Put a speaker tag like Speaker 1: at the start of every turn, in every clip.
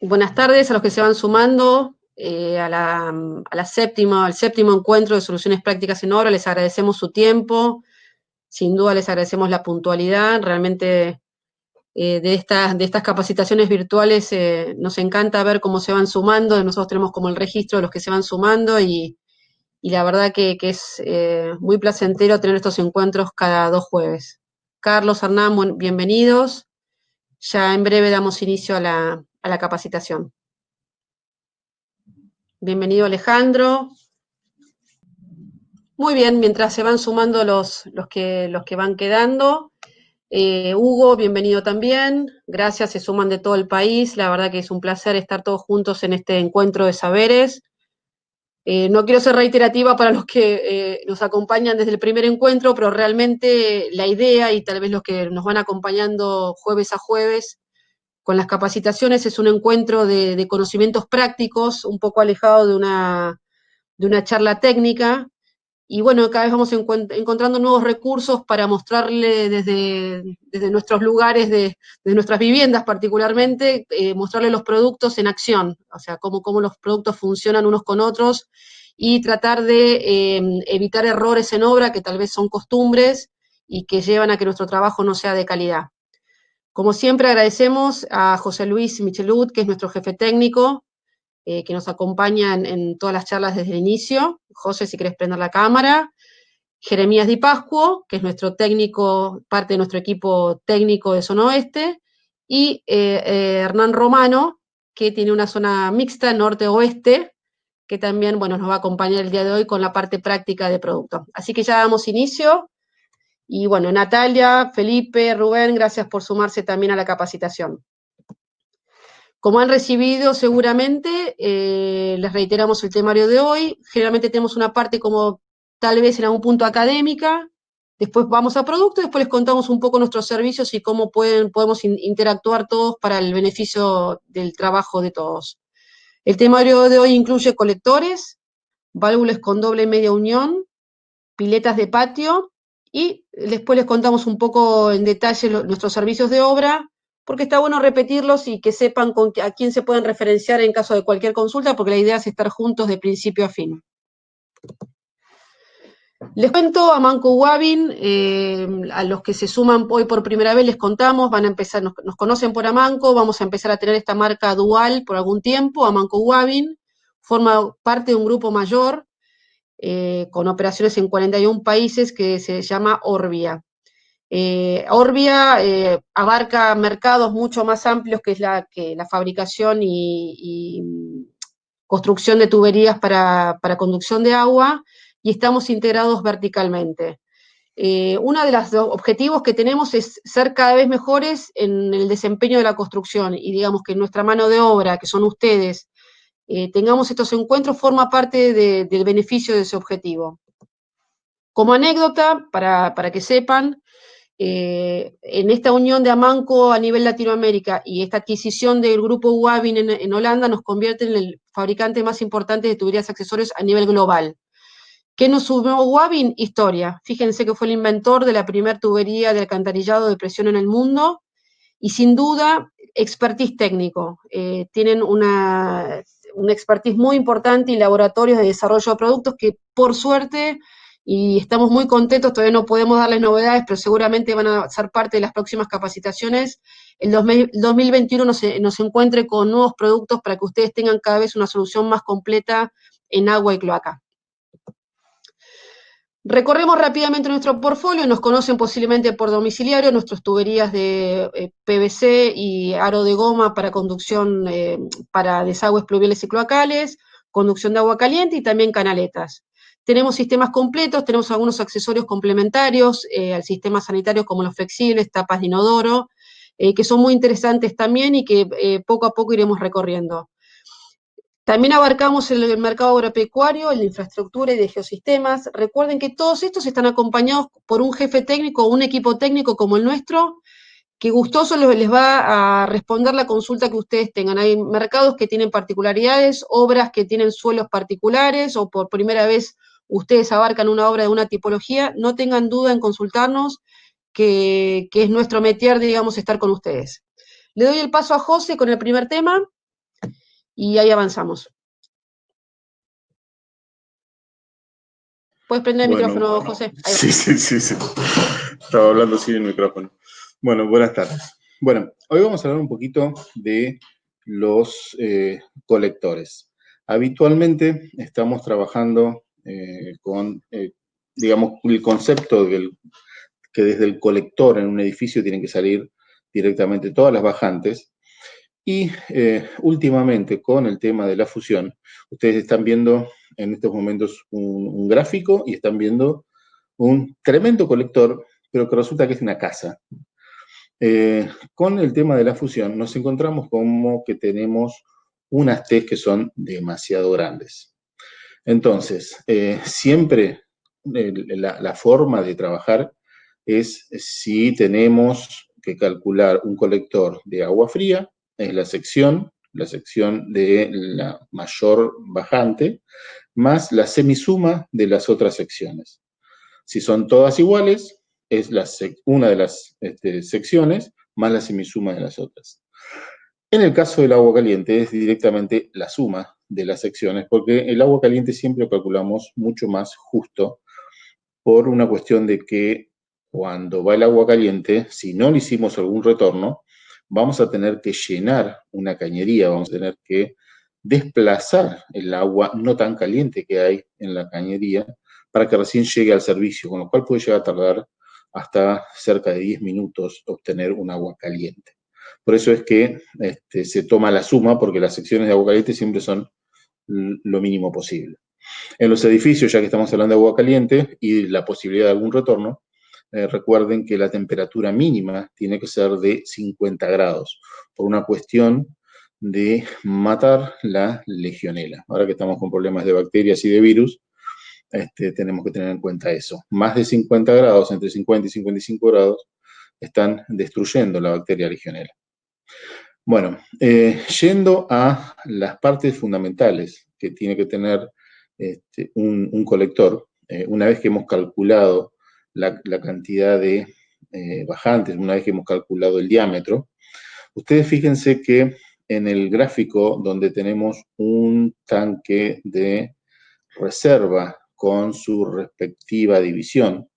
Speaker 1: Buenas tardes a los que se van sumando al séptimo encuentro de soluciones prácticas en obra. Les agradecemos su tiempo, sin duda les agradecemos la puntualidad. Realmente de estas capacitaciones virtuales nos encanta ver cómo se van sumando. Nosotros tenemos como el registro de los que se van sumando y la verdad que es muy placentero tener estos encuentros cada 2 jueves. Carlos, Hernán, bienvenidos. Ya en breve damos inicio a la capacitación. Bienvenido, Alejandro. Muy bien, mientras se van sumando los que van quedando. Hugo, bienvenido también. Gracias, se suman de todo el país. La verdad que es un placer estar todos juntos en este encuentro de saberes. No quiero ser reiterativa para los que nos acompañan desde el primer encuentro, pero realmente la idea, y tal vez los que nos van acompañando jueves a jueves, con las capacitaciones es un encuentro de conocimientos prácticos, un poco alejado de una charla técnica, y bueno, cada vez vamos encontrando nuevos recursos para mostrarle desde nuestros lugares, desde nuestras viviendas particularmente, mostrarle los productos en acción, o sea, cómo los productos funcionan unos con otros, y tratar de evitar errores en obra que tal vez son costumbres y que llevan a que nuestro trabajo no sea de calidad. Como siempre, agradecemos a José Luis Michelut, que es nuestro jefe técnico, que nos acompaña en todas las charlas desde el inicio. José, si querés prender la cámara. Jeremías Di Pascuo, que es nuestro técnico, parte de nuestro equipo técnico de Zona Oeste, y Hernán Romano, que tiene una zona mixta norte-oeste, que también, bueno, nos va a acompañar el día de hoy con la parte práctica de producto. Así que ya damos inicio. Y bueno, Natalia, Felipe, Rubén, gracias por sumarse también a la capacitación. Como han recibido seguramente, les reiteramos el temario de hoy. Generalmente tenemos una parte como tal vez en algún punto académica, después vamos a producto, después les contamos un poco nuestros servicios y cómo podemos interactuar todos para el beneficio del trabajo de todos. El temario de hoy incluye colectores, válvulas con doble y media unión, piletas de patio, y después les contamos un poco en detalle nuestros servicios de obra, porque está bueno repetirlos y que sepan a quién se pueden referenciar en caso de cualquier consulta, porque la idea es estar juntos de principio a fin. Les cuento a Manco Wabin, a los que se suman hoy por primera vez les contamos, van a empezar, nos conocen por Amanco, vamos a empezar a tener esta marca dual por algún tiempo. Amanco Wabin forma parte de un grupo mayor, con operaciones en 41 países, que se llama Orbia. Orbia abarca mercados mucho más amplios que la fabricación y construcción de tuberías para conducción de agua, y estamos integrados verticalmente. Uno de los objetivos que tenemos es ser cada vez mejores en el desempeño de la construcción, y digamos que nuestra mano de obra, que son ustedes, tengamos estos encuentros, forma parte del beneficio de ese objetivo. Como anécdota, para que sepan, en esta unión de Amanco a nivel Latinoamérica y esta adquisición del grupo Wabin en Holanda nos convierte en el fabricante más importante de tuberías accesorios a nivel global. ¿Qué nos sumó Wabin? Historia. Fíjense que fue el inventor de la primera tubería de alcantarillado de presión en el mundo, y sin duda expertise técnico. Tienen una expertise muy importante y laboratorios de desarrollo de productos que, por suerte, y estamos muy contentos, todavía no podemos darles novedades, pero seguramente van a ser parte de las próximas capacitaciones. El 2021 nos encuentre con nuevos productos para que ustedes tengan cada vez una solución más completa en agua y cloaca. Recorremos rápidamente nuestro portfolio, nos conocen posiblemente por domiciliario, nuestras tuberías de PVC y aro de goma para conducción, para desagües pluviales y cloacales, conducción de agua caliente y también canaletas. Tenemos sistemas completos, tenemos algunos accesorios complementarios al sistema sanitario, como los flexibles, tapas de inodoro, que son muy interesantes también y que poco a poco iremos recorriendo. También abarcamos el mercado agropecuario, el de infraestructura y de geosistemas. Recuerden que todos estos están acompañados por un jefe técnico o un equipo técnico como el nuestro, que gustoso les va a responder la consulta que ustedes tengan. Hay mercados que tienen particularidades, obras que tienen suelos particulares, o por primera vez ustedes abarcan una obra de una tipología. No tengan duda en consultarnos, que es nuestro métier, digamos, estar con ustedes. Le doy el paso a José con el primer tema. y ahí avanzamos. ¿Puedes prender el micrófono, José? Ahí va.
Speaker 2: Sí. Estaba hablando sin el micrófono. Bueno, buenas tardes. Bueno, hoy vamos a hablar un poquito de los colectores. Habitualmente estamos trabajando con, digamos, el concepto que desde el colector en un edificio tienen que salir directamente todas las bajantes. Y últimamente, con el tema de la fusión, ustedes están viendo en estos momentos un gráfico y están viendo un tremendo colector, pero que resulta que es una casa. Con el tema de la fusión nos encontramos como que tenemos unas T que son demasiado grandes. Entonces, siempre la forma de trabajar es si tenemos que calcular un colector de agua fría, es la sección de la mayor bajante, más la semisuma de las otras secciones. Si son todas iguales, es una de las secciones más la semisuma de las otras. En el caso del agua caliente es directamente la suma de las secciones, porque el agua caliente siempre lo calculamos mucho más justo por una cuestión de que cuando va el agua caliente, si no le hicimos algún retorno, vamos a tener que llenar una cañería, vamos a tener que desplazar el agua no tan caliente que hay en la cañería para que recién llegue al servicio, con lo cual puede llegar a tardar hasta cerca de 10 minutos obtener un agua caliente. Por eso es que se toma la suma, porque las secciones de agua caliente siempre son lo mínimo posible. En los edificios, ya que estamos hablando de agua caliente y la posibilidad de algún retorno, recuerden que la temperatura mínima tiene que ser de 50 grados, por una cuestión de matar la legionela. Ahora que estamos con problemas de bacterias y de virus, tenemos que tener en cuenta eso. Más de 50 grados, entre 50 y 55 grados, están destruyendo la bacteria legionela. Bueno, yendo a las partes fundamentales que tiene que tener un colector, una vez que hemos calculado la cantidad de bajantes, una vez que hemos calculado el diámetro, ustedes fíjense que en el gráfico donde tenemos un tanque de reserva con su respectiva división,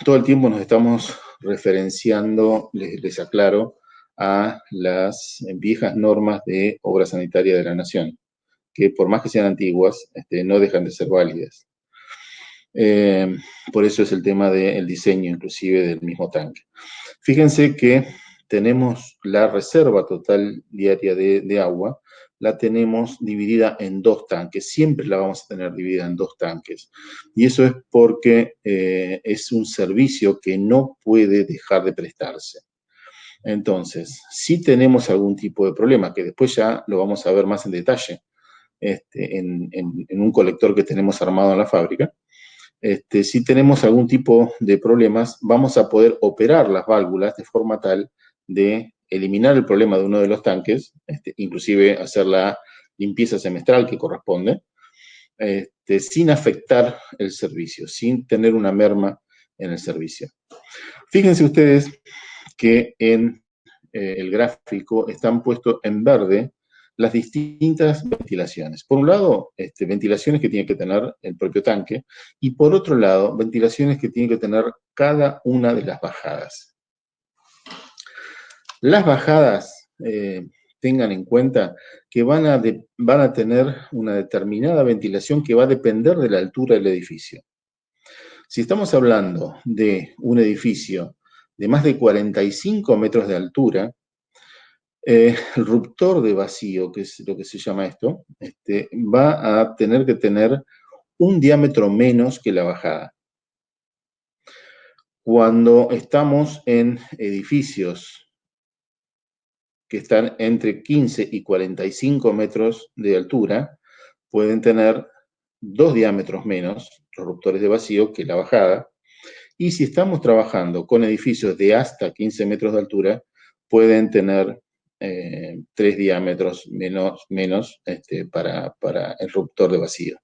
Speaker 2: todo el tiempo nos estamos referenciando, les aclaro, a las viejas normas de obra sanitaria de la Nación, que por más que sean antiguas, no dejan de ser válidas. Por eso es el tema del diseño inclusive del mismo tanque. Fíjense que tenemos la reserva total diaria de agua, la tenemos dividida en dos tanques, siempre la vamos a tener dividida en dos tanques. Y eso es porque es un servicio que no puede dejar de prestarse. Entonces, si tenemos algún tipo de problema, que después ya lo vamos a ver más en detalle en un colector que tenemos armado en la fábrica, si tenemos algún tipo de problemas, vamos a poder operar las válvulas de forma tal de eliminar el problema de uno de los tanques, inclusive hacer la limpieza semestral que corresponde, sin afectar el servicio, sin tener una merma en el servicio. Fíjense ustedes que en el gráfico están puestos en verde las distintas ventilaciones. Por un lado, ventilaciones que tiene que tener el propio tanque, y por otro lado, ventilaciones que tiene que tener cada una de las bajadas. Las bajadas, tengan en cuenta que van a tener una determinada ventilación que va a depender de la altura del edificio. Si estamos hablando de un edificio de más de 45 metros de altura, el ruptor de vacío, que es lo que se llama esto, va a tener que tener un diámetro menos que la bajada. Cuando estamos en edificios que están entre 15 y 45 metros de altura, pueden tener 2 diámetros menos, los ruptores de vacío, que la bajada. Y si estamos trabajando con edificios de hasta 15 metros de altura, pueden tener 3 diámetros menos para el ruptor de vacío.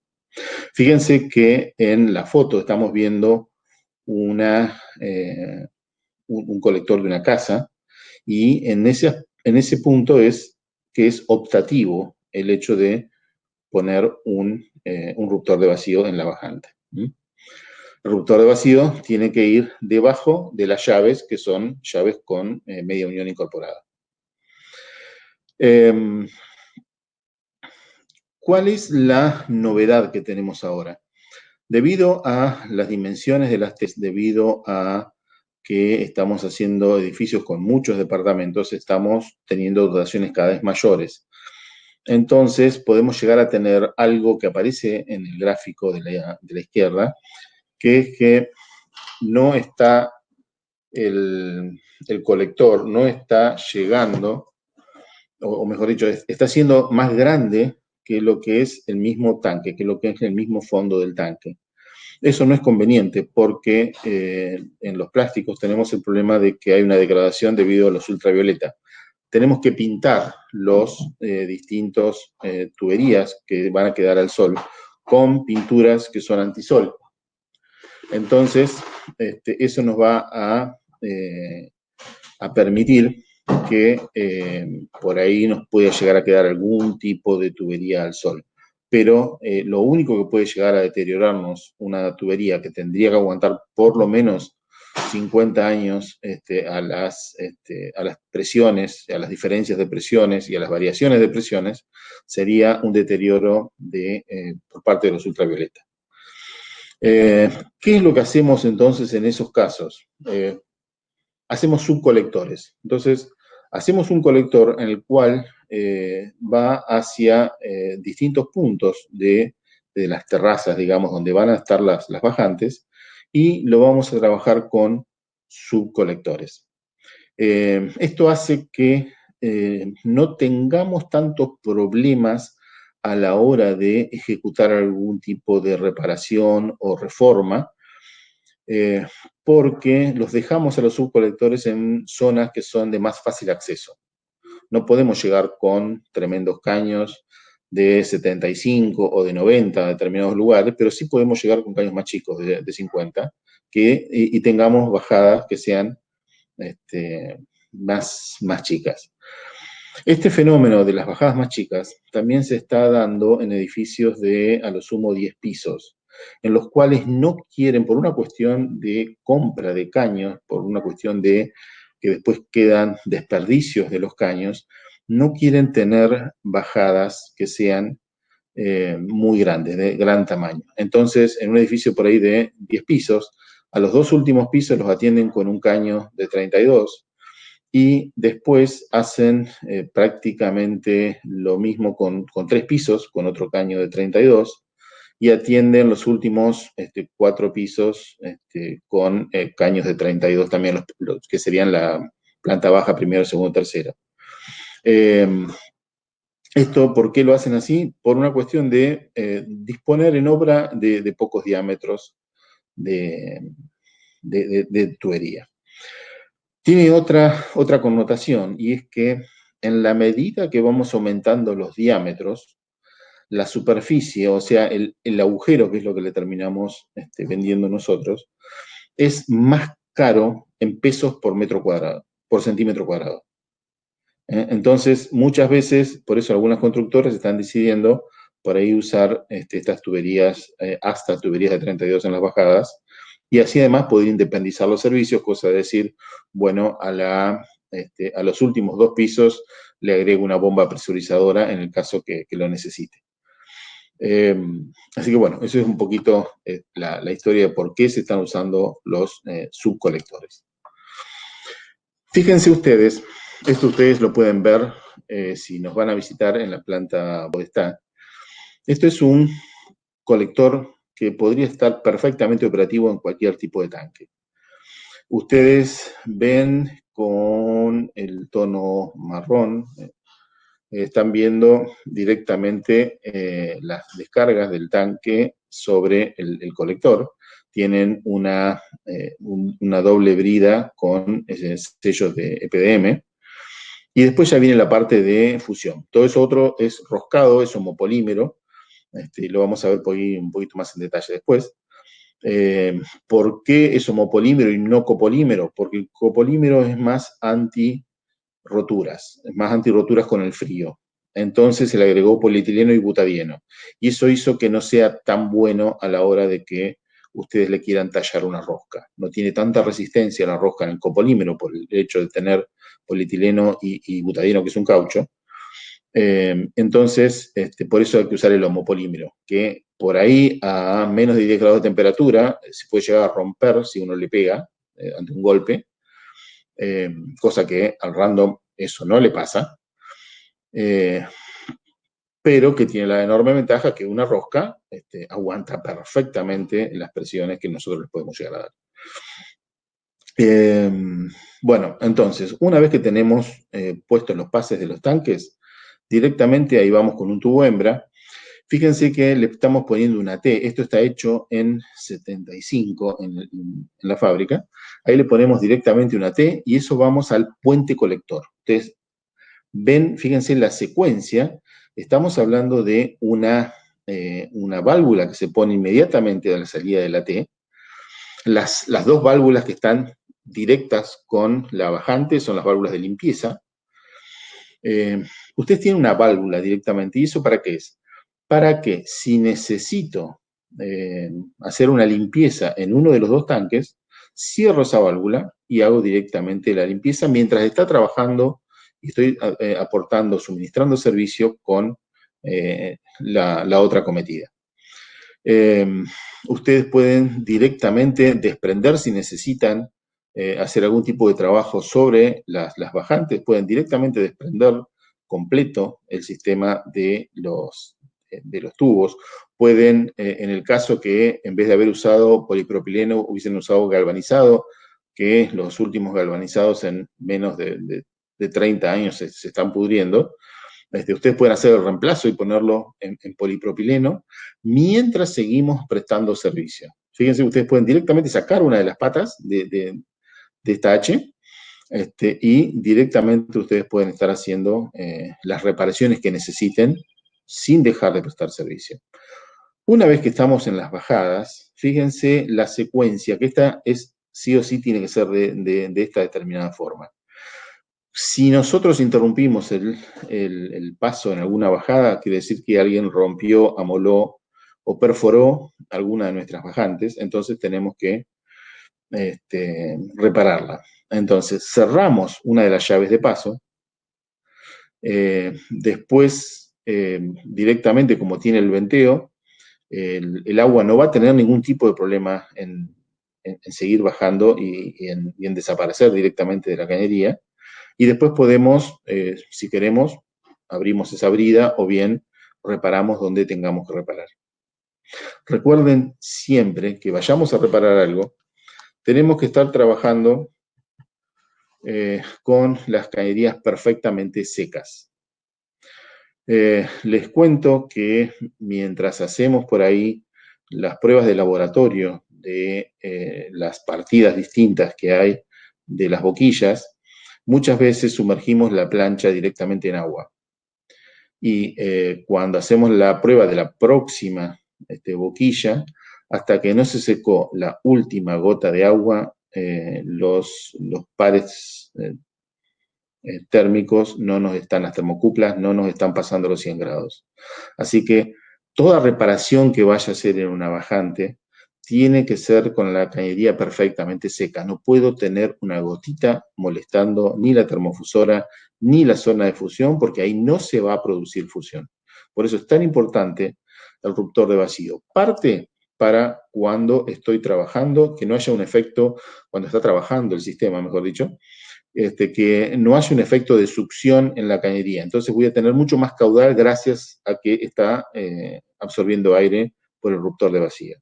Speaker 2: Fíjense que en la foto estamos viendo un colector de una casa, y en ese punto es que es optativo el hecho de poner un ruptor de vacío en la bajante. El ruptor de vacío tiene que ir debajo de las llaves, que son llaves con media unión incorporada. ¿Cuál es la novedad que tenemos ahora? Debido a las dimensiones de las debido a que estamos haciendo edificios con muchos departamentos, estamos teniendo dotaciones cada vez mayores. Entonces, podemos llegar a tener algo que aparece en el gráfico de la izquierda, que es que no está el colector, no está llegando, o mejor dicho, está siendo más grande que lo que es el mismo tanque, que lo que es el mismo fondo del tanque. Eso no es conveniente porque en los plásticos tenemos el problema de que hay una degradación debido a los ultravioleta. Tenemos que pintar los distintos tuberías que van a quedar al sol con pinturas que son antisol. Entonces, eso nos va a permitir que por ahí nos pueda llegar a quedar algún tipo de tubería al sol. Pero lo único que puede llegar a deteriorarnos una tubería que tendría que aguantar por lo menos 50 años a las presiones, a las diferencias de presiones y a las variaciones de presiones, sería un deterioro por parte de los ultravioleta. ¿Qué es lo que hacemos entonces en esos casos? Hacemos subcolectores. Entonces, hacemos un colector en el cual va hacia distintos puntos de las terrazas, digamos, donde van a estar las bajantes, y lo vamos a trabajar con subcolectores. Esto hace que no tengamos tantos problemas a la hora de ejecutar algún tipo de reparación o reforma, porque los dejamos a los subcolectores en zonas que son de más fácil acceso. No podemos llegar con tremendos caños de 75 o de 90 a determinados lugares, pero sí podemos llegar con caños más chicos, de 50, y tengamos bajadas que sean más chicas. Este fenómeno de las bajadas más chicas también se está dando en edificios de a lo sumo 10 pisos, en los cuales no quieren, por una cuestión de compra de caños, por una cuestión de que después quedan desperdicios de los caños, no quieren tener bajadas que sean muy grandes, de gran tamaño. Entonces, en un edificio por ahí de 10 pisos, a los dos últimos pisos los atienden con un caño de 32 y después hacen prácticamente lo mismo con 3 pisos, con otro caño de 32, y atienden los últimos 4 pisos con caños de 32 también, los que serían la planta baja, primero, segundo, tercero. ¿Esto por qué lo hacen así? Por una cuestión de disponer en obra de pocos diámetros de tubería. Tiene otra connotación, y es que en la medida que vamos aumentando los diámetros, la superficie, o sea, el agujero, que es lo que le terminamos vendiendo nosotros, es más caro en pesos por metro cuadrado, por centímetro cuadrado. Entonces, muchas veces, por eso algunas constructoras están decidiendo por ahí usar estas tuberías, hasta tuberías de 32 en las bajadas, y así además poder independizar los servicios, cosa de decir, bueno, a los últimos 2 pisos le agrego una bomba presurizadora en el caso que lo necesite. Así que bueno, eso es un poquito la historia de por qué se están usando los subcolectores. Fíjense ustedes, esto ustedes lo pueden ver si nos van a visitar en la planta Podestá. Esto es un colector que podría estar perfectamente operativo en cualquier tipo de tanque. Ustedes ven con el tono marrón, están viendo directamente las descargas del tanque sobre el colector. Tienen una doble brida con sellos de EPDM. Y después ya viene la parte de fusión. Todo eso otro es roscado, es homopolímero. Lo vamos a ver por ahí un poquito más en detalle después. ¿Por qué es homopolímero y no copolímero? Porque el copolímero es más anti-roturas con el frío. entonces se le agregó polietileno y butadieno. Y eso hizo que no sea tan bueno a la hora de que ustedes le quieran tallar una rosca. No tiene tanta resistencia la rosca en el copolímero por el hecho de tener polietileno y butadieno, que es un caucho. Entonces, por eso hay que usar el homopolímero, que por ahí a menos de 10 grados de temperatura se puede llegar a romper si uno le pega ante un golpe, cosa que al random eso no le pasa, pero que tiene la enorme ventaja que una rosca aguanta perfectamente las presiones que nosotros les podemos llegar a dar. Bueno, entonces, una vez que tenemos puestos los pases de los tanques, directamente ahí vamos con un tubo hembra. Fíjense que le estamos poniendo una T. Esto está hecho en 75 en la fábrica. Ahí le ponemos directamente una T y eso vamos al puente colector. Ustedes ven, fíjense la secuencia. Estamos hablando de una válvula que se pone inmediatamente a la salida de la T. Las dos válvulas que están directas con la bajante son las válvulas de limpieza. Ustedes tienen una válvula directamente. ¿Y eso para qué es? Para que si necesito hacer una limpieza en uno de los dos tanques, cierro esa válvula y hago directamente la limpieza mientras está trabajando y estoy aportando, suministrando servicio con la otra cometida. Ustedes pueden directamente desprender si necesitan hacer algún tipo de trabajo sobre las bajantes, pueden directamente desprender completo el sistema de los tubos. Pueden, en el caso que en vez de haber usado polipropileno, hubiesen usado galvanizado, que los últimos galvanizados en menos de 30 años se están pudriendo, ustedes pueden hacer el reemplazo y ponerlo en polipropileno mientras seguimos prestando servicio. Fíjense, ustedes pueden directamente sacar una de las patas de esta H y directamente ustedes pueden estar haciendo las reparaciones que necesiten sin dejar de prestar servicio. Una vez que estamos en las bajadas, fíjense la secuencia, que esta es sí o sí tiene que ser de esta determinada forma. Si nosotros interrumpimos el paso en alguna bajada, quiere decir que alguien rompió, amoló o perforó alguna de nuestras bajantes, entonces tenemos que repararla. Entonces, cerramos una de las llaves de paso, después directamente como tiene el venteo, el agua no va a tener ningún tipo de problema en seguir bajando y en desaparecer directamente de la cañería. Y después podemos, si queremos, abrimos esa brida o bien reparamos donde tengamos que reparar. Recuerden siempre que vayamos a reparar algo, tenemos que estar trabajando con las cañerías perfectamente secas. Les cuento que mientras hacemos por ahí las pruebas de laboratorio de las partidas distintas que hay de las boquillas, muchas veces sumergimos la plancha directamente en agua. Y cuando hacemos la prueba de la próxima boquilla, hasta que no se secó la última gota de agua, los pares térmicos no nos están, las termocuplas no nos están pasando los 100 grados. Así que toda reparación que vaya a hacer en una bajante tiene que ser con la cañería perfectamente seca. No puedo tener una gotita molestando ni la termofusora ni la zona de fusión, porque ahí no se va a producir fusión. Por eso es tan importante el ruptor de vacío. Parte para cuando estoy trabajando, que no haya un efecto, cuando está trabajando el sistema, mejor dicho, que no haya un efecto de succión en la cañería. Entonces voy a tener mucho más caudal gracias a que está absorbiendo aire por el ruptor de vacío.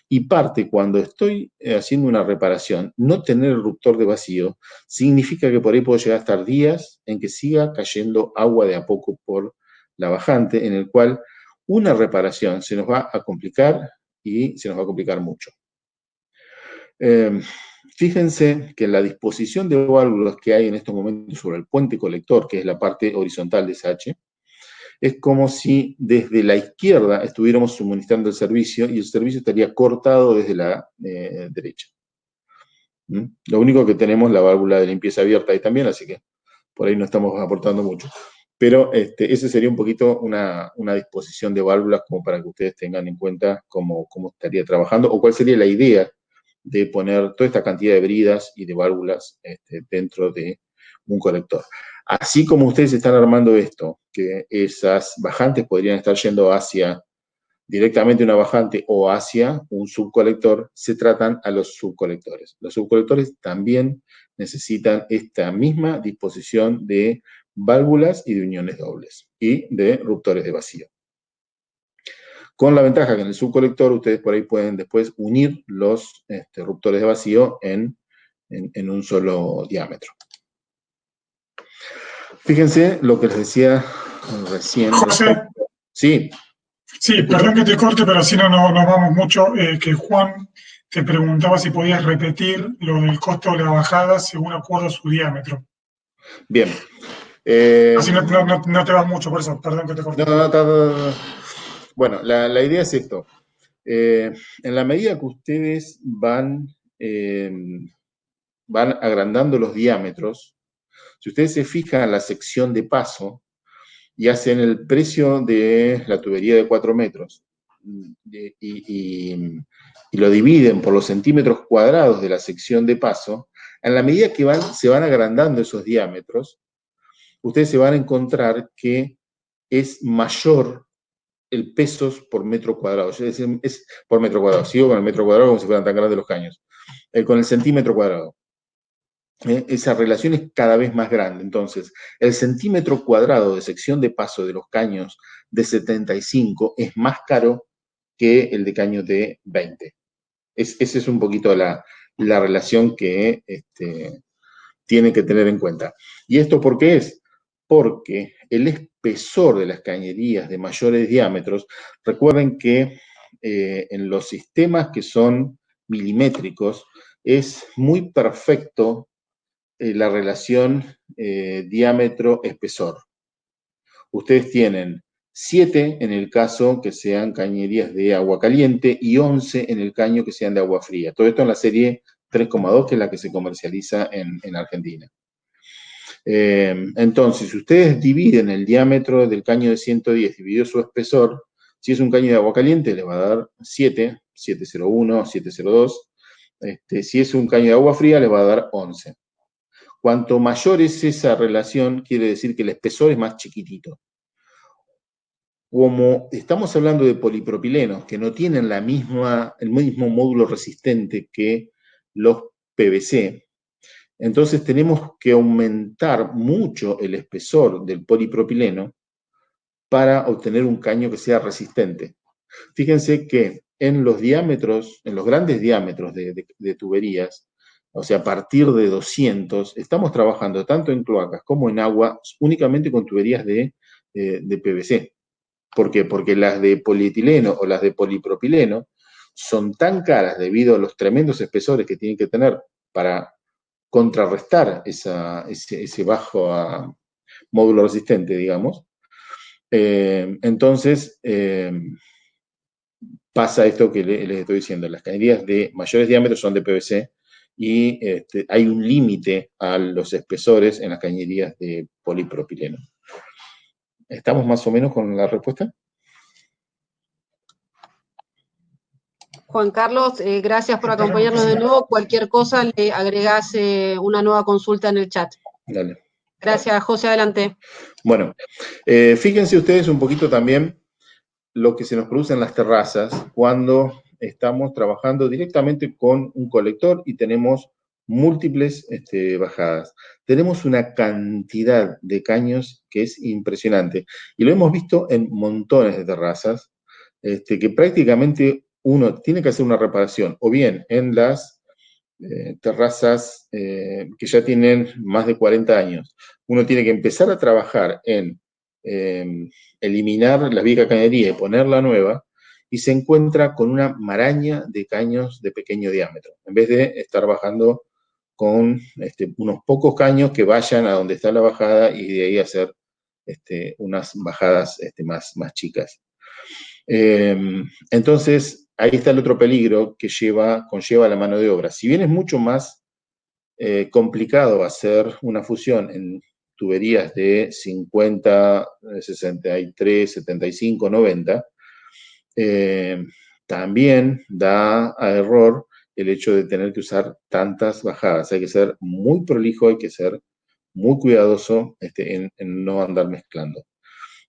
Speaker 2: Y parte, cuando estoy haciendo una reparación, no tener el ruptor de vacío significa que por ahí puedo llegar a estar días en que siga cayendo agua de a poco por la bajante, en el cual una reparación se nos va a complicar y se nos va a complicar mucho. Fíjense que la disposición de válvulas que hay en estos momentos sobre el puente colector, que es la parte horizontal de esa H, es como si desde la izquierda estuviéramos suministrando el servicio y el servicio estaría cortado desde la derecha. Lo único que tenemos es la válvula de limpieza abierta ahí también, así que por ahí no estamos aportando mucho. Pero ese sería un poquito una disposición de válvulas como para que ustedes tengan en cuenta cómo estaría trabajando o cuál sería la idea de poner toda esta cantidad de bridas y de válvulas dentro de un colector. Así como ustedes están armando esto, que esas bajantes podrían estar yendo hacia directamente una bajante o hacia un subcolector, se tratan a los subcolectores. Los subcolectores también necesitan esta misma disposición de válvulas y de uniones dobles y de ruptores de vacío. Con la ventaja que en el subcolector ustedes por ahí pueden después unir los ruptores de vacío en un solo diámetro. Fíjense lo que les decía recién.
Speaker 3: José,
Speaker 2: Sí.
Speaker 3: sí, perdón que te corte, pero así no nos vamos mucho. Que Juan te preguntaba si podías repetir lo del costo de la bajada según acuerdo a su diámetro.
Speaker 2: Bien.
Speaker 3: Así no te vas mucho, por eso, perdón que te corte.
Speaker 2: No. Bueno, la idea es esto. En la medida que ustedes van agrandando los diámetros, si ustedes se fijan en la sección de paso y hacen el precio de la tubería de 4 metros y lo dividen por los centímetros cuadrados de la sección de paso, en la medida que se van agrandando esos diámetros, ustedes se van a encontrar que es mayor el pesos por metro cuadrado. Es por metro cuadrado. Sigo con el metro cuadrado como si fueran tan grandes los caños. Con el centímetro cuadrado. Esa relación es cada vez más grande. Entonces, el centímetro cuadrado de sección de paso de los caños de 75 es más caro que el de caños de 20. Esa es un poquito la relación que tiene que tener en cuenta. ¿Y esto por qué es? Porque el espesor de las cañerías de mayores diámetros, recuerden que en los sistemas que son milimétricos es muy perfecto la relación diámetro-espesor. Ustedes tienen 7 en el caso que sean cañerías de agua caliente y 11 en el caño que sean de agua fría. Todo esto en la serie 3,2, que es la que se comercializa en Argentina. Entonces, si ustedes dividen el diámetro del caño de 110 dividido su espesor, si es un caño de agua caliente, le va a dar 7, 701, 702. Si es un caño de agua fría, le va a dar 11. Cuanto mayor es esa relación, quiere decir que el espesor es más chiquitito. Como estamos hablando de polipropilenos que no tienen el mismo módulo resistente que los PVC, entonces tenemos que aumentar mucho el espesor del polipropileno para obtener un caño que sea resistente. Fíjense que en los diámetros, en los grandes diámetros de tuberías, o sea, a partir de 200, estamos trabajando tanto en cloacas como en agua únicamente con tuberías de PVC. ¿Por qué? Porque las de polietileno o las de polipropileno son tan caras debido a los tremendos espesores que tienen que tener para contrarrestar ese bajo módulo resistente, digamos. Entonces, pasa esto que les estoy diciendo. Las cañerías de mayores diámetros son de PVC y hay un límite a los espesores en las cañerías de polipropileno. ¿Estamos más o menos con la respuesta?
Speaker 1: Juan Carlos, gracias por acompañarnos de nuevo. Cualquier cosa le agregás una nueva consulta en el chat.
Speaker 2: Dale.
Speaker 1: Gracias, José, adelante.
Speaker 2: Bueno, fíjense ustedes un poquito también lo que se nos produce en las terrazas cuando estamos trabajando directamente con un colector y tenemos múltiples bajadas. Tenemos una cantidad de caños que es impresionante y lo hemos visto en montones de terrazas que prácticamente uno tiene que hacer una reparación o bien en las terrazas que ya tienen más de 40 años. Uno tiene que empezar a trabajar en eliminar la vieja cañería y poner la nueva, y se encuentra con una maraña de caños de pequeño diámetro, en vez de estar bajando con unos pocos caños que vayan a donde está la bajada y de ahí hacer unas bajadas más chicas. Entonces, ahí está el otro peligro que conlleva la mano de obra. Si bien es mucho más complicado hacer una fusión en tuberías de 50, 63, 75, 90, también da a error el hecho de tener que usar tantas bajadas. Hay que ser muy prolijo, hay que ser muy cuidadoso en no andar mezclando.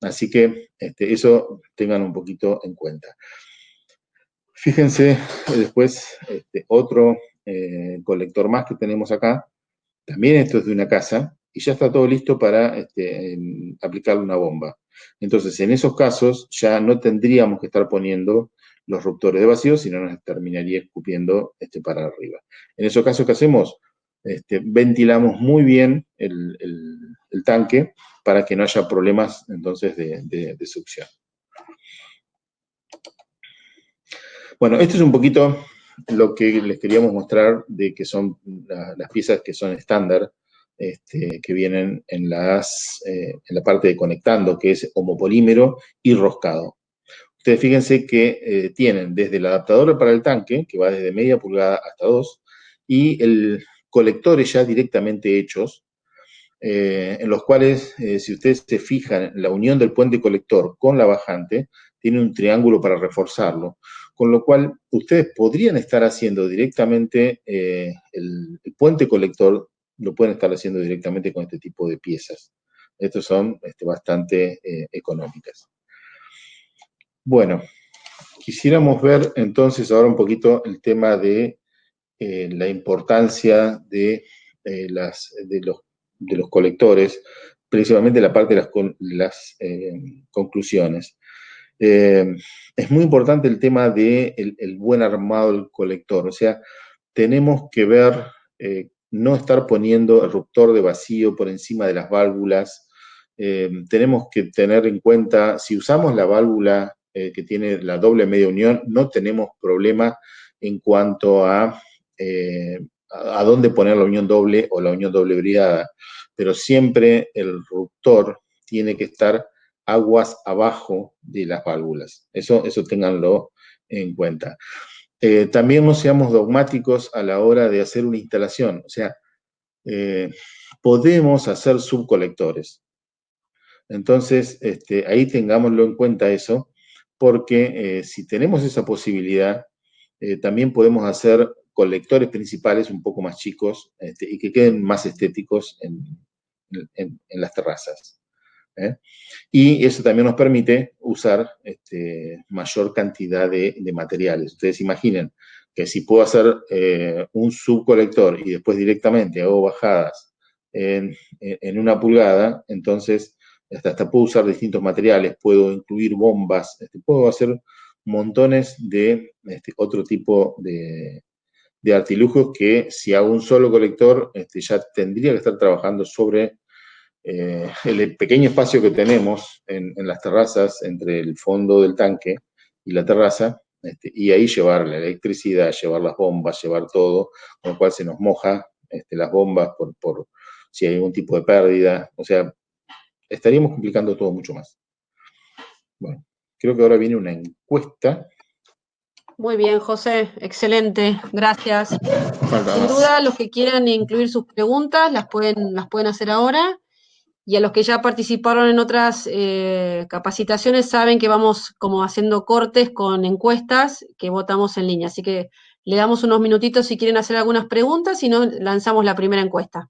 Speaker 2: Así que eso tengan un poquito en cuenta. Fíjense después otro colector más que tenemos acá. También esto es de una casa y ya está todo listo para aplicarle una bomba. Entonces, en esos casos ya no tendríamos que estar poniendo los ruptores de vacío, sino nos terminaría escupiendo para arriba. En esos casos, ¿qué hacemos? Ventilamos muy bien el tanque para que no haya problemas entonces de succión. Bueno, esto es un poquito lo que les queríamos mostrar de que son las piezas que son estándar, que vienen en la parte de conectando, que es homopolímero y roscado. Ustedes fíjense que tienen desde el adaptador para el tanque, que va desde media pulgada hasta 2, y el colectores ya directamente hechos, en los cuales, si ustedes se fijan, la unión del puente colector con la bajante tiene un triángulo para reforzarlo, con lo cual ustedes podrían estar haciendo directamente el puente colector, lo pueden estar haciendo directamente con este tipo de piezas. Estos son bastante económicas. Bueno, quisiéramos ver entonces ahora un poquito el tema de la importancia de los colectores, principalmente la parte de las conclusiones. Es muy importante el tema del buen armado del colector, o sea, tenemos que ver, no estar poniendo el ruptor de vacío por encima de las válvulas, tenemos que tener en cuenta, si usamos la válvula que tiene la doble media unión, no tenemos problema en cuanto a dónde poner la unión doble o la unión doble bridada, pero siempre el ruptor tiene que estar aguas abajo de las válvulas. Eso ténganlo en cuenta. También no seamos dogmáticos a la hora de hacer una instalación. O sea, podemos hacer subcolectores. Entonces, ahí tengámoslo en cuenta eso, porque si tenemos esa posibilidad, también podemos hacer colectores principales un poco más chicos y que queden más estéticos en las terrazas. Y eso también nos permite usar mayor cantidad de materiales. Ustedes imaginen que si puedo hacer un subcolector y después directamente hago bajadas en 1 pulgada, entonces hasta puedo usar distintos materiales, puedo incluir bombas, puedo hacer montones de otro tipo de artilugios que si hago un solo colector ya tendría que estar trabajando sobre el pequeño espacio que tenemos en las terrazas entre el fondo del tanque y la terraza, y ahí llevar la electricidad, llevar las bombas, llevar todo, con lo cual se nos moja las bombas por si hay algún tipo de pérdida, o sea, estaríamos complicando todo mucho más. Bueno, creo que ahora viene una encuesta.
Speaker 1: Muy bien, José, excelente, gracias. Sin duda, los que quieran incluir sus preguntas las pueden hacer ahora. Y a los que ya participaron en otras capacitaciones saben que vamos como haciendo cortes con encuestas que votamos en línea. Así que le damos unos minutitos si quieren hacer algunas preguntas, y no lanzamos la primera encuesta.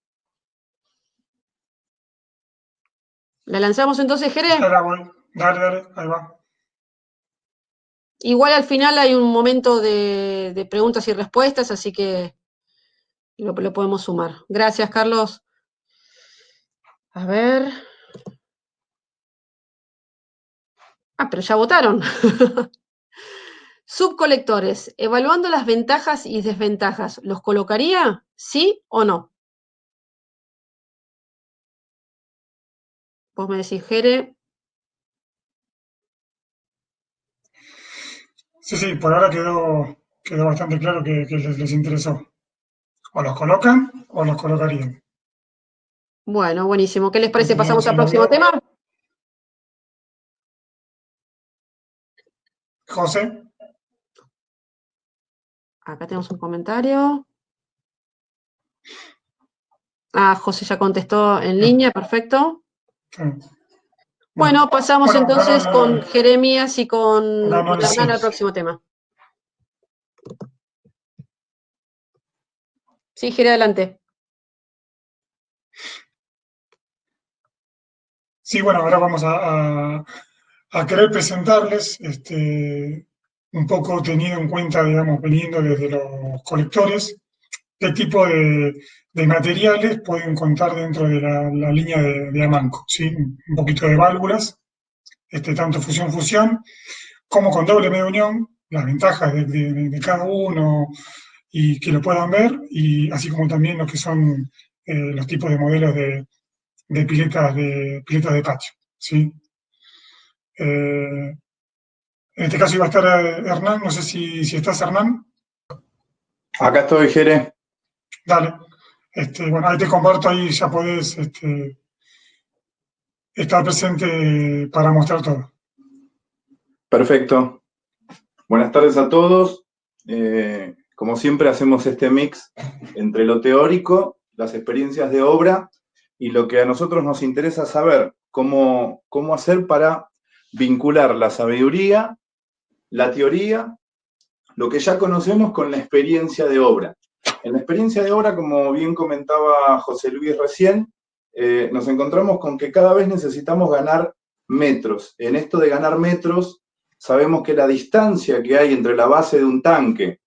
Speaker 1: ¿La lanzamos entonces, Jere?
Speaker 3: Dale, ahí va.
Speaker 1: Igual al final hay un momento de preguntas y respuestas, así que lo podemos sumar. Gracias, Carlos. A ver. Pero ya votaron. Subcolectores, evaluando las ventajas y desventajas, ¿los colocaría? ¿Sí o no? Vos me decís, Jere.
Speaker 3: Sí, por ahora quedó bastante claro que les interesó. O los colocan o los colocarían.
Speaker 1: Bueno, buenísimo. ¿Qué les parece?
Speaker 3: Tenemos
Speaker 1: ¿Pasamos al
Speaker 3: el
Speaker 1: próximo
Speaker 3: valor.
Speaker 1: tema?
Speaker 3: José.
Speaker 1: Acá tenemos un comentario. Ah, José ya contestó en línea, perfecto.
Speaker 3: Sí.
Speaker 1: Bueno, pasamos
Speaker 3: Bueno,
Speaker 1: entonces
Speaker 3: acá
Speaker 1: con Jeremías y con
Speaker 3: no
Speaker 1: Hernán al
Speaker 3: decimos.
Speaker 1: próximo tema. Sí, Jere, adelante.
Speaker 3: Sí, bueno, ahora vamos a querer presentarles, un poco tenido en cuenta, digamos, viniendo desde los colectores, qué tipo de materiales pueden contar dentro de la línea de Amanco, ¿sí? Un poquito de válvulas, tanto fusión-fusión, como con doble media unión, las ventajas de cada uno y que lo puedan ver, y así como también lo que son los tipos de modelos de piletas de patio, ¿sí? En este caso iba a estar Hernán, no sé si estás, Hernán.
Speaker 4: Acá estoy, Jere.
Speaker 3: Dale. Bueno, ahí te comparto, ahí ya podés estar presente para mostrar todo.
Speaker 4: Perfecto. Buenas tardes a todos. Como siempre hacemos este mix entre lo teórico, las experiencias de obra y lo que a nosotros nos interesa saber, cómo hacer para vincular la sabiduría, la teoría, lo que ya conocemos con la experiencia de obra. En la experiencia de obra, como bien comentaba José Luis recién, nos encontramos con que cada vez necesitamos ganar metros. En esto de ganar metros, sabemos que la distancia que hay entre la base de un tanque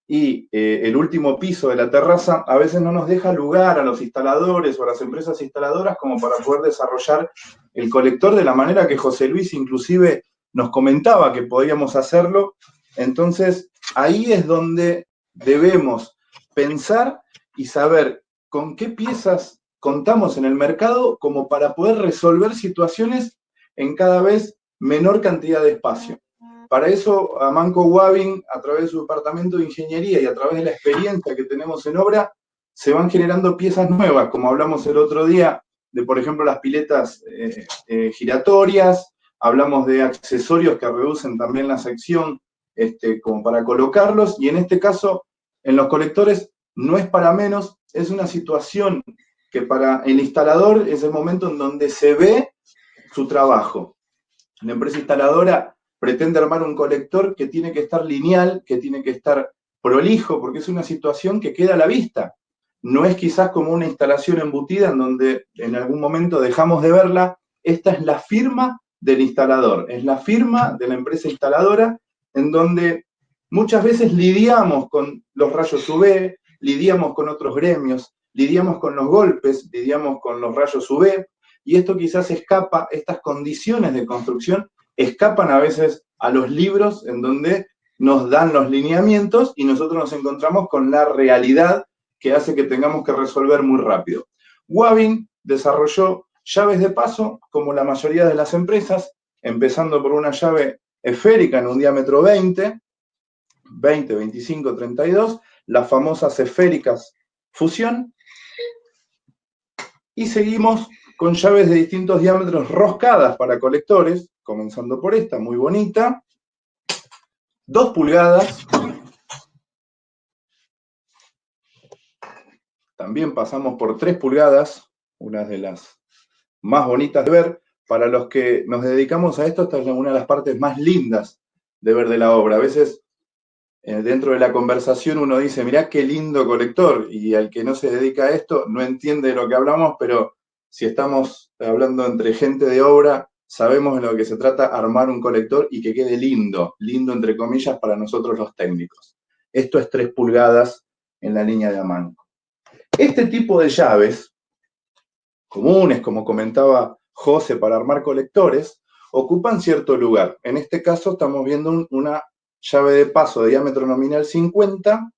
Speaker 4: y el último piso de la terraza a veces no nos deja lugar a los instaladores o a las empresas instaladoras como para poder desarrollar el colector de la manera que José Luis inclusive nos comentaba que podíamos hacerlo. Entonces, ahí es donde debemos pensar y saber con qué piezas contamos en el mercado como para poder resolver situaciones en cada vez menor cantidad de espacio. Para eso, Amanco Waving, a través de su departamento de ingeniería y a través de la experiencia que tenemos en obra, se van generando piezas nuevas, como hablamos el otro día de, por ejemplo, las piletas giratorias, hablamos de accesorios que reducen también la sección como para colocarlos, y en este caso, en los colectores, no es para menos, es una situación que para el instalador es el momento en donde se ve su trabajo. La empresa instaladora pretende armar un colector que tiene que estar lineal, que tiene que estar prolijo, porque es una situación que queda a la vista. No es quizás como una instalación embutida en donde en algún momento dejamos de verla. Esta es la firma del instalador, es la firma de la empresa instaladora, en donde muchas veces lidiamos con los rayos UV, lidiamos con otros gremios, lidiamos con los golpes, lidiamos con los rayos UV, y esto quizás escapa, estas condiciones de construcción escapan a veces a los libros en donde nos dan los lineamientos y nosotros nos encontramos con la realidad que hace que tengamos que resolver muy rápido. Waving desarrolló llaves de paso, como la mayoría de las empresas, empezando por una llave esférica en un diámetro 20, 25, 32, las famosas esféricas fusión, y seguimos con llaves de distintos diámetros roscadas para colectores, comenzando por esta, muy bonita, 2 pulgadas, también pasamos por 3 pulgadas, una de las más bonitas de ver. Para los que nos dedicamos a esto, esta es una de las partes más lindas de ver de la obra. A veces, dentro de la conversación, uno dice, mirá qué lindo colector, y al que no se dedica a esto no entiende de lo que hablamos, pero si estamos hablando entre gente de obra, sabemos de lo que se trata, armar un colector y que quede lindo, lindo entre comillas para nosotros los técnicos. Esto es 3 pulgadas en la línea de Amanco. Este tipo de llaves, comunes, como comentaba José, para armar colectores, ocupan cierto lugar. En este caso estamos viendo una llave de paso de diámetro nominal 50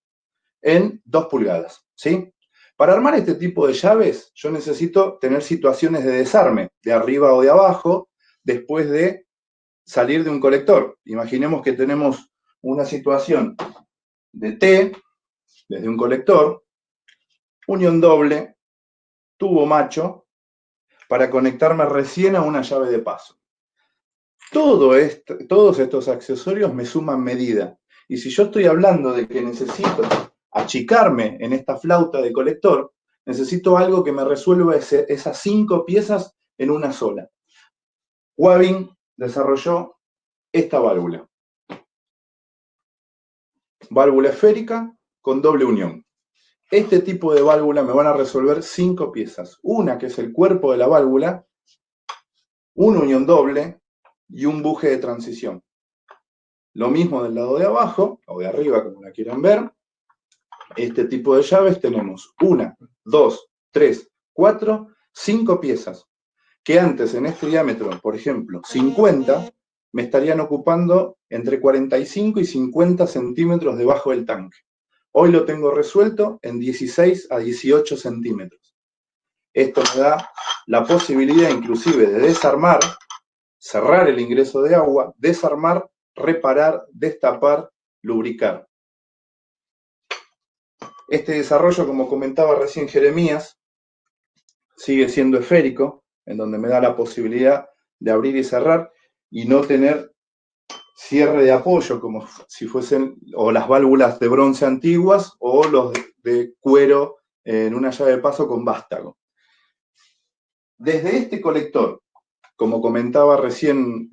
Speaker 4: en 2 pulgadas, ¿sí? Para armar este tipo de llaves, yo necesito tener situaciones de desarme, de arriba o de abajo, después de salir de un colector. Imaginemos que tenemos una situación de T, desde un colector, unión doble, tubo macho, para conectarme recién a una llave de paso. Todos estos accesorios me suman medida. Y si yo estoy hablando de que necesito achicarme en esta flauta de colector, necesito algo que me resuelva esas 5 piezas en una sola. Wavin desarrolló esta válvula. Válvula esférica con doble unión. Este tipo de válvula me van a resolver 5 piezas. Una que es el cuerpo de la válvula, una unión doble y un buje de transición. Lo mismo del lado de abajo, o de arriba, como la quieran ver. Este tipo de llaves tenemos 1, 2, 3, 4, 5 piezas. Que antes en este diámetro, por ejemplo, 50, me estarían ocupando entre 45 y 50 centímetros debajo del tanque. Hoy lo tengo resuelto en 16 a 18 centímetros. Esto me da la posibilidad inclusive de desarmar, cerrar el ingreso de agua, desarmar, reparar, destapar, lubricar. Este desarrollo, como comentaba recién Jeremías, sigue siendo esférico, en donde me da la posibilidad de abrir y cerrar y no tener cierre de apoyo, como si fuesen o las válvulas de bronce antiguas o los de cuero en una llave de paso con vástago. Desde este colector, como comentaba recién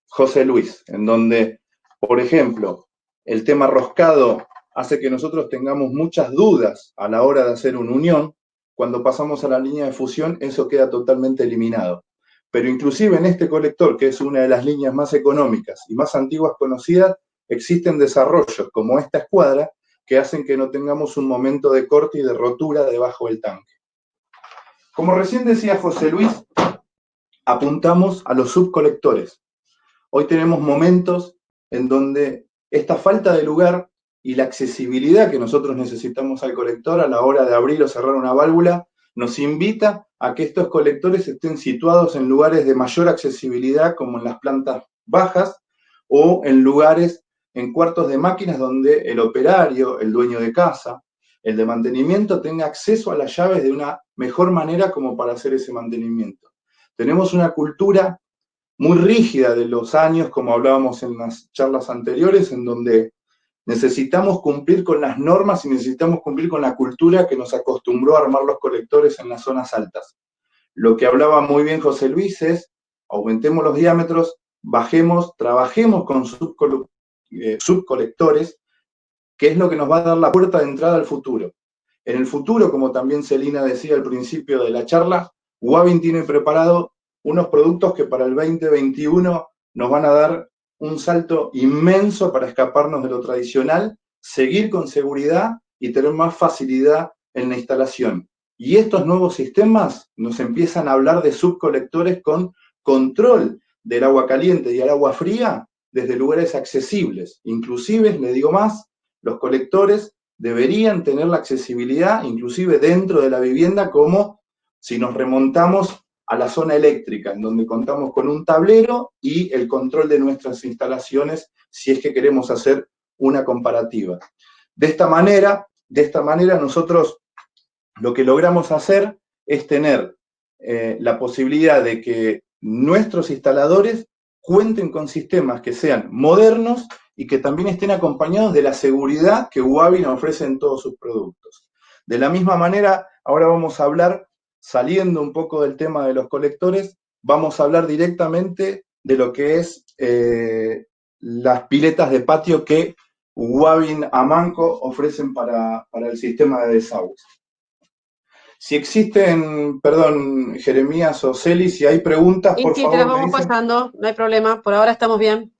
Speaker 4: José Luis, en donde, por ejemplo, el tema roscado hace que nosotros tengamos muchas dudas a la hora de hacer una unión, cuando pasamos a la línea de fusión eso queda totalmente eliminado. Pero inclusive en este colector, que es una de las líneas más económicas y más antiguas conocidas, existen desarrollos como esta escuadra que hacen que no tengamos un momento de corte y de rotura debajo del tanque. Como recién decía José Luis, apuntamos a los subcolectores. Hoy tenemos momentos en donde esta falta de lugar y la accesibilidad que nosotros necesitamos al colector a la hora de abrir o cerrar una válvula nos invita a que estos colectores estén situados en lugares de mayor accesibilidad, como en las plantas bajas o en lugares, en cuartos de máquinas donde el operario, el dueño de casa, el de mantenimiento tenga acceso a las llaves de una mejor manera como para hacer ese mantenimiento. Tenemos una cultura muy rígida de los años, como hablábamos en las charlas anteriores, en donde necesitamos cumplir con las normas y necesitamos cumplir con la cultura que nos acostumbró a armar los colectores en las zonas altas. Lo que hablaba muy bien José Luis es, aumentemos los diámetros, bajemos, trabajemos con subcolectores, que es lo que nos va a dar la puerta de entrada al futuro. En el futuro, como también Celina decía al principio de la charla, Wavin tiene preparado unos productos que para el 2021 nos van a dar un salto inmenso para escaparnos de lo tradicional, seguir con seguridad y tener más facilidad en la instalación. Y estos nuevos sistemas nos empiezan a hablar de subcolectores con control del agua caliente y el agua fría desde lugares accesibles. Inclusive, le digo más, los colectores deberían tener la accesibilidad, inclusive dentro de la vivienda, como si nos remontamos a la zona eléctrica, en donde contamos con un tablero y el control de nuestras instalaciones, si es que queremos hacer una comparativa. De esta manera nosotros lo que logramos hacer es tener la posibilidad de que nuestros instaladores cuenten con sistemas que sean modernos y que también estén acompañados de la seguridad que Wavin ofrece en todos sus productos. De la misma manera, ahora vamos a hablar, saliendo un poco del tema de los colectores, vamos a hablar directamente de lo que es las piletas de patio que Wavin Amanco ofrecen para el sistema de desagües. Si existen, perdón, Jeremías o Celi, si hay preguntas, por favor.
Speaker 1: Te las vamos pasando, no hay problema, por ahora estamos bien.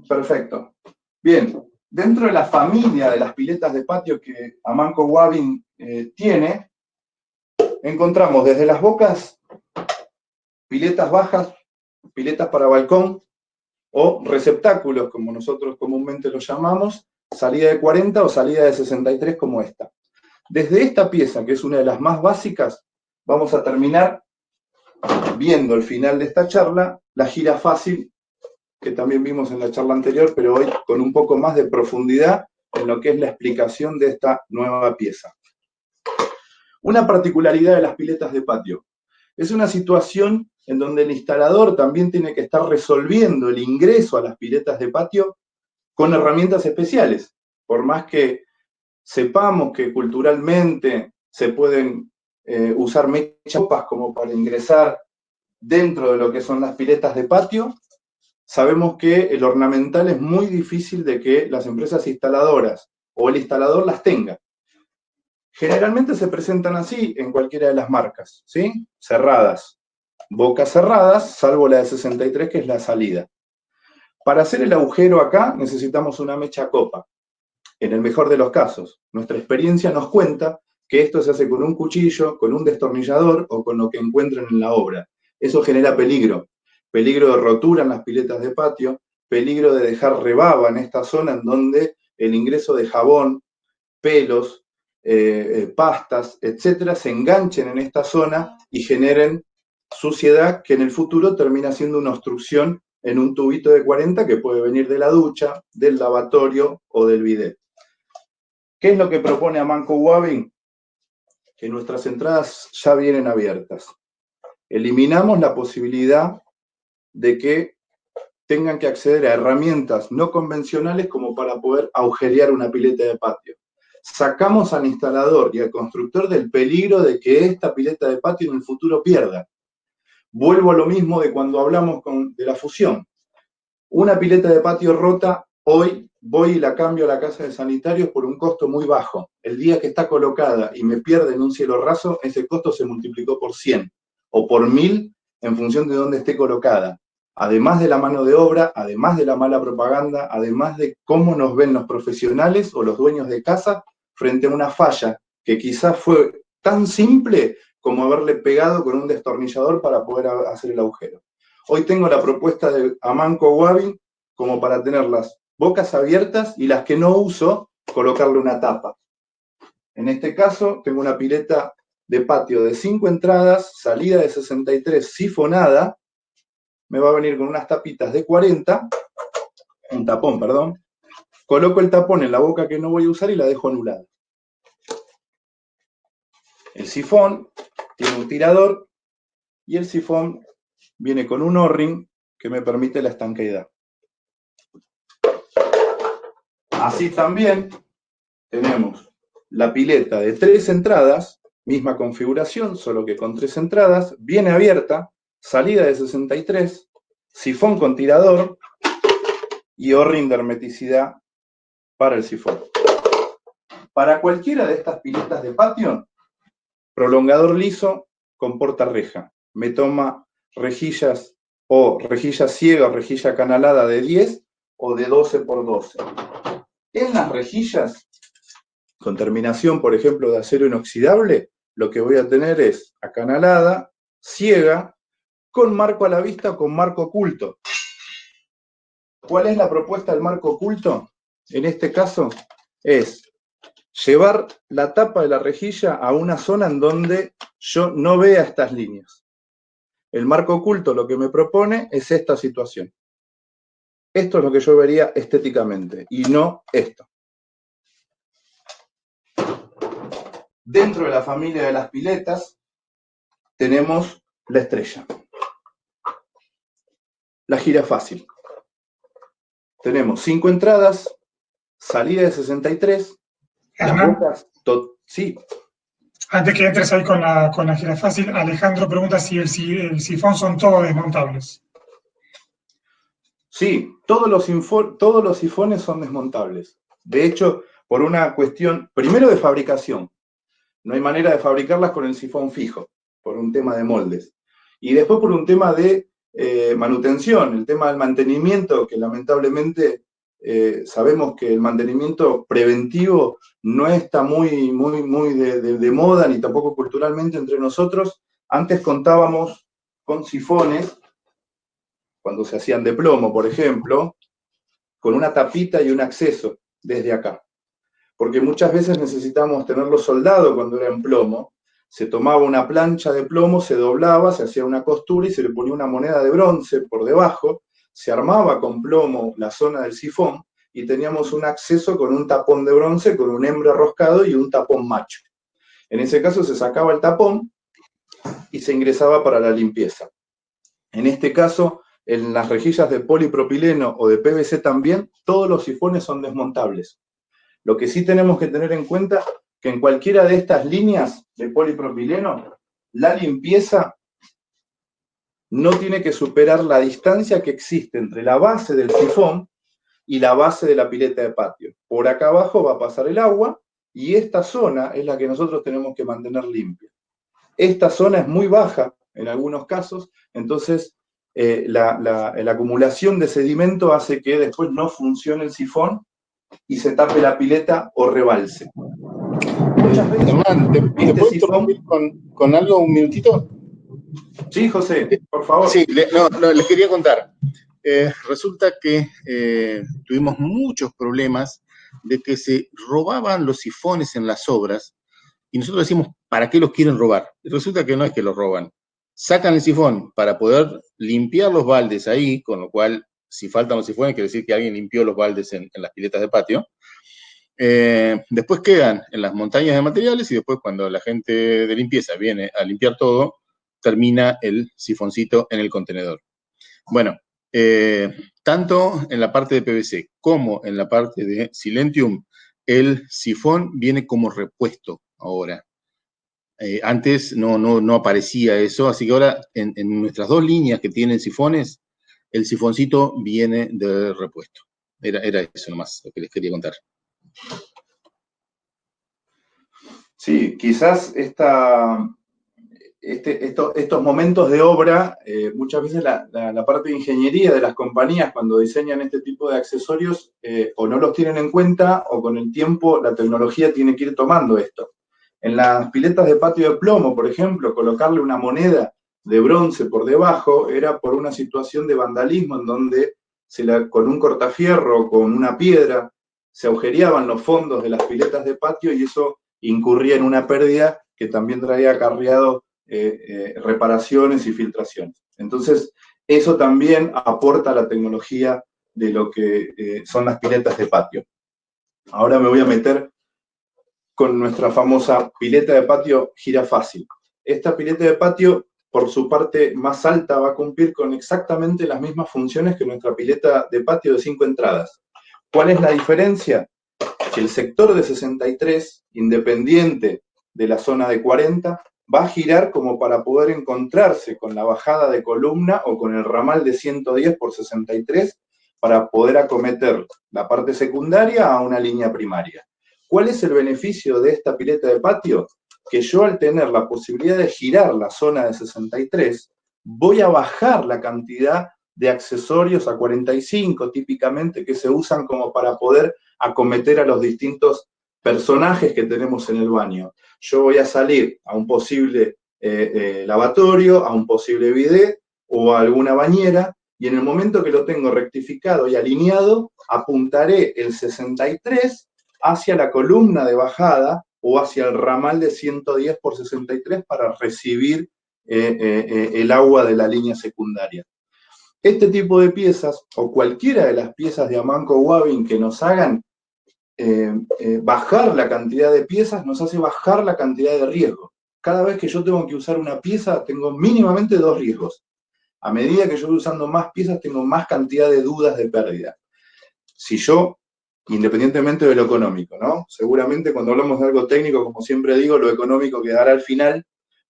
Speaker 4: Perfecto. Bien, dentro de la familia de las piletas de patio que Amanco Wavin tiene, encontramos desde las bocas, piletas bajas, piletas para balcón o receptáculos, como nosotros comúnmente los llamamos, salida de 40 o salida de 63 como esta. Desde esta pieza, que es una de las más básicas, vamos a terminar viendo al final de esta charla la gira fácil, que también vimos en la charla anterior, pero hoy con un poco más de profundidad en lo que es la explicación de esta nueva pieza. Una particularidad de las piletas de patio. Es una situación en donde el instalador también tiene que estar resolviendo el ingreso a las piletas de patio con herramientas especiales. Por más que sepamos que culturalmente se pueden usar mechas como para ingresar dentro de lo que son las piletas de patio. Sabemos que el ornamental es muy difícil de que las empresas instaladoras o el instalador las tenga. Generalmente se presentan así en cualquiera de las marcas, ¿sí? Cerradas, bocas cerradas, salvo la de 63, que es la salida. Para hacer el agujero acá necesitamos una mecha copa, en el mejor de los casos. Nuestra experiencia nos cuenta que esto se hace con un cuchillo, con un destornillador o con lo que encuentren en la obra. Eso genera peligro de rotura en las piletas de patio, peligro de dejar rebaba en esta zona en donde el ingreso de jabón, pelos, pastas, etcétera, se enganchen en esta zona y generen suciedad que en el futuro termina siendo una obstrucción en un tubito de 40 que puede venir de la ducha, del lavatorio o del bidet. ¿Qué es lo que propone Amanco Waving? Que nuestras entradas ya vienen abiertas. Eliminamos la posibilidad de que tengan que acceder a herramientas no convencionales como para poder agujerear una pileta de patio. Sacamos al instalador y al constructor del peligro de que esta pileta de patio en el futuro pierda. Vuelvo a lo mismo de cuando hablamos de la fusión. Una pileta de patio rota, hoy voy y la cambio a la casa de sanitarios por un costo muy bajo. El día que está colocada y me pierde en un cielo raso, ese costo se multiplicó por 100 o por 1000 en función de dónde esté colocada. Además de la mano de obra, además de la mala propaganda, además de cómo nos ven los profesionales o los dueños de casa frente a una falla que quizás fue tan simple como haberle pegado con un destornillador para poder hacer el agujero. Hoy tengo la propuesta de Amanco Waving como para tener las bocas abiertas y las que no uso, colocarle una tapa. En este caso, tengo una pileta de patio de 5 entradas, salida de 63 sifonada, me va a venir con unas tapitas de 40, un tapón, perdón, coloco el tapón en la boca que no voy a usar y la dejo anulada. El sifón tiene un tirador y el sifón viene con un O-ring que me permite la estanqueidad. Así también tenemos la pileta de 3 entradas, misma configuración, solo que con 3 entradas, viene abierta, salida de 63, sifón con tirador y O-ring de hermeticidad para el sifón. Para cualquiera de estas piletas de patio, prolongador liso con porta reja. Me toma rejillas o rejilla ciega o rejilla canalada de 10 o de 12 por 12. En las rejillas, con terminación, por ejemplo, de acero inoxidable, lo que voy a tener es acanalada, ciega, con marco a la vista o con marco oculto. ¿Cuál es la propuesta del marco oculto? En este caso es llevar la tapa de la rejilla a una zona en donde yo no vea estas líneas. El marco oculto lo que me propone es esta situación. Esto es lo que yo vería estéticamente y no esto. Dentro de la familia de las piletas tenemos la estrella. La gira fácil. Tenemos 5 entradas, salida de 63.
Speaker 3: Hernán,
Speaker 4: Sí.
Speaker 3: antes que entres ahí con la gira fácil, Alejandro pregunta si el sifón son todos desmontables.
Speaker 4: Sí, todos los sifones son desmontables. De hecho, por una cuestión, primero de fabricación. No hay manera de fabricarlas con el sifón fijo, por un tema de moldes. Y después por un tema de manutención, el tema del mantenimiento, que lamentablemente sabemos que el mantenimiento preventivo no está muy de moda, ni tampoco culturalmente entre nosotros. Antes contábamos con sifones, cuando se hacían de plomo, por ejemplo, con una tapita y un acceso desde acá. Porque muchas veces necesitamos tenerlo soldado cuando era en plomo. Se tomaba una plancha de plomo, se doblaba, se hacía una costura y se le ponía una moneda de bronce por debajo, se armaba con plomo la zona del sifón y teníamos un acceso con un tapón de bronce, con un hembra roscado y un tapón macho. En ese caso se sacaba el tapón y se ingresaba para la limpieza. En este caso, en las rejillas de polipropileno o de PVC también, todos los sifones son desmontables. Lo que sí tenemos que tener en cuenta que en cualquiera de estas líneas de polipropileno, la limpieza no tiene que superar la distancia que existe entre la base del sifón y la base de la pileta de patio. Por acá abajo va a pasar el agua y esta zona es la que nosotros tenemos que mantener limpia. Esta zona es muy baja en algunos casos, entonces la acumulación de sedimento hace que después no funcione el sifón y se tape la pileta o rebalse. Muchas veces
Speaker 2: Hernán, ¿te puedo interrumpir con algo un minutito?
Speaker 4: Sí, José, por favor.
Speaker 2: Sí, les quería contar. Resulta que tuvimos muchos problemas de que se robaban los sifones en las obras y nosotros decimos, ¿para qué los quieren robar? Y resulta que no es que los roban. Sacan el sifón para poder limpiar los baldes ahí, con lo cual, si faltan los sifones, quiere decir que alguien limpió los baldes en las piletas de patio. Después quedan en las montañas de materiales y después cuando la gente de limpieza viene a limpiar todo, termina el sifoncito en el contenedor. Bueno, tanto en la parte de PVC como en la parte de Silentium, el sifón viene como repuesto ahora. Antes no aparecía eso, así que ahora en nuestras dos líneas que tienen sifones, el sifoncito viene de repuesto. Era eso nomás lo que les quería contar.
Speaker 4: Sí, quizás estos momentos de obra, muchas veces la parte de ingeniería de las compañías cuando diseñan este tipo de accesorios o no los tienen en cuenta o con el tiempo la tecnología tiene que ir tomando esto. En las piletas de patio de plomo, por ejemplo, colocarle una moneda de bronce por debajo era por una situación de vandalismo en donde con un cortafierro o con una piedra se agujereaban los fondos de las piletas de patio y eso incurría en una pérdida que también traía acarreado reparaciones y filtraciones. Entonces, eso también aporta a la tecnología de lo que son las piletas de patio. Ahora me voy a meter con nuestra famosa pileta de patio gira fácil. Esta pileta de patio, por su parte más alta, va a cumplir con exactamente las mismas funciones que nuestra pileta de patio de 5 entradas. ¿Cuál es la diferencia? Que el sector de 63, independiente de la zona de 40, va a girar como para poder encontrarse con la bajada de columna o con el ramal de 110 por 63 para poder acometer la parte secundaria a una línea primaria. ¿Cuál es el beneficio de esta pileta de patio? Que yo al tener la posibilidad de girar la zona de 63, voy a bajar la cantidad de accesorios a 45 típicamente que se usan como para poder acometer a los distintos personajes que tenemos en el baño. Yo voy a salir a un posible lavatorio, a un posible bidet o a alguna bañera y en el momento que lo tengo rectificado y alineado, apuntaré el 63 hacia la columna de bajada o hacia el ramal de 110 por 63 para recibir el agua de la línea secundaria. Este tipo de piezas, o cualquiera de las piezas de Amanco Waving que nos hagan bajar la cantidad de piezas, nos hace bajar la cantidad de riesgo. Cada vez que yo tengo que usar una pieza, tengo mínimamente 2 riesgos. A medida que yo voy usando más piezas, tengo más cantidad de dudas de pérdida. Si yo, independientemente de lo económico, ¿no? Seguramente cuando hablamos de algo técnico, como siempre digo, lo económico quedará al final,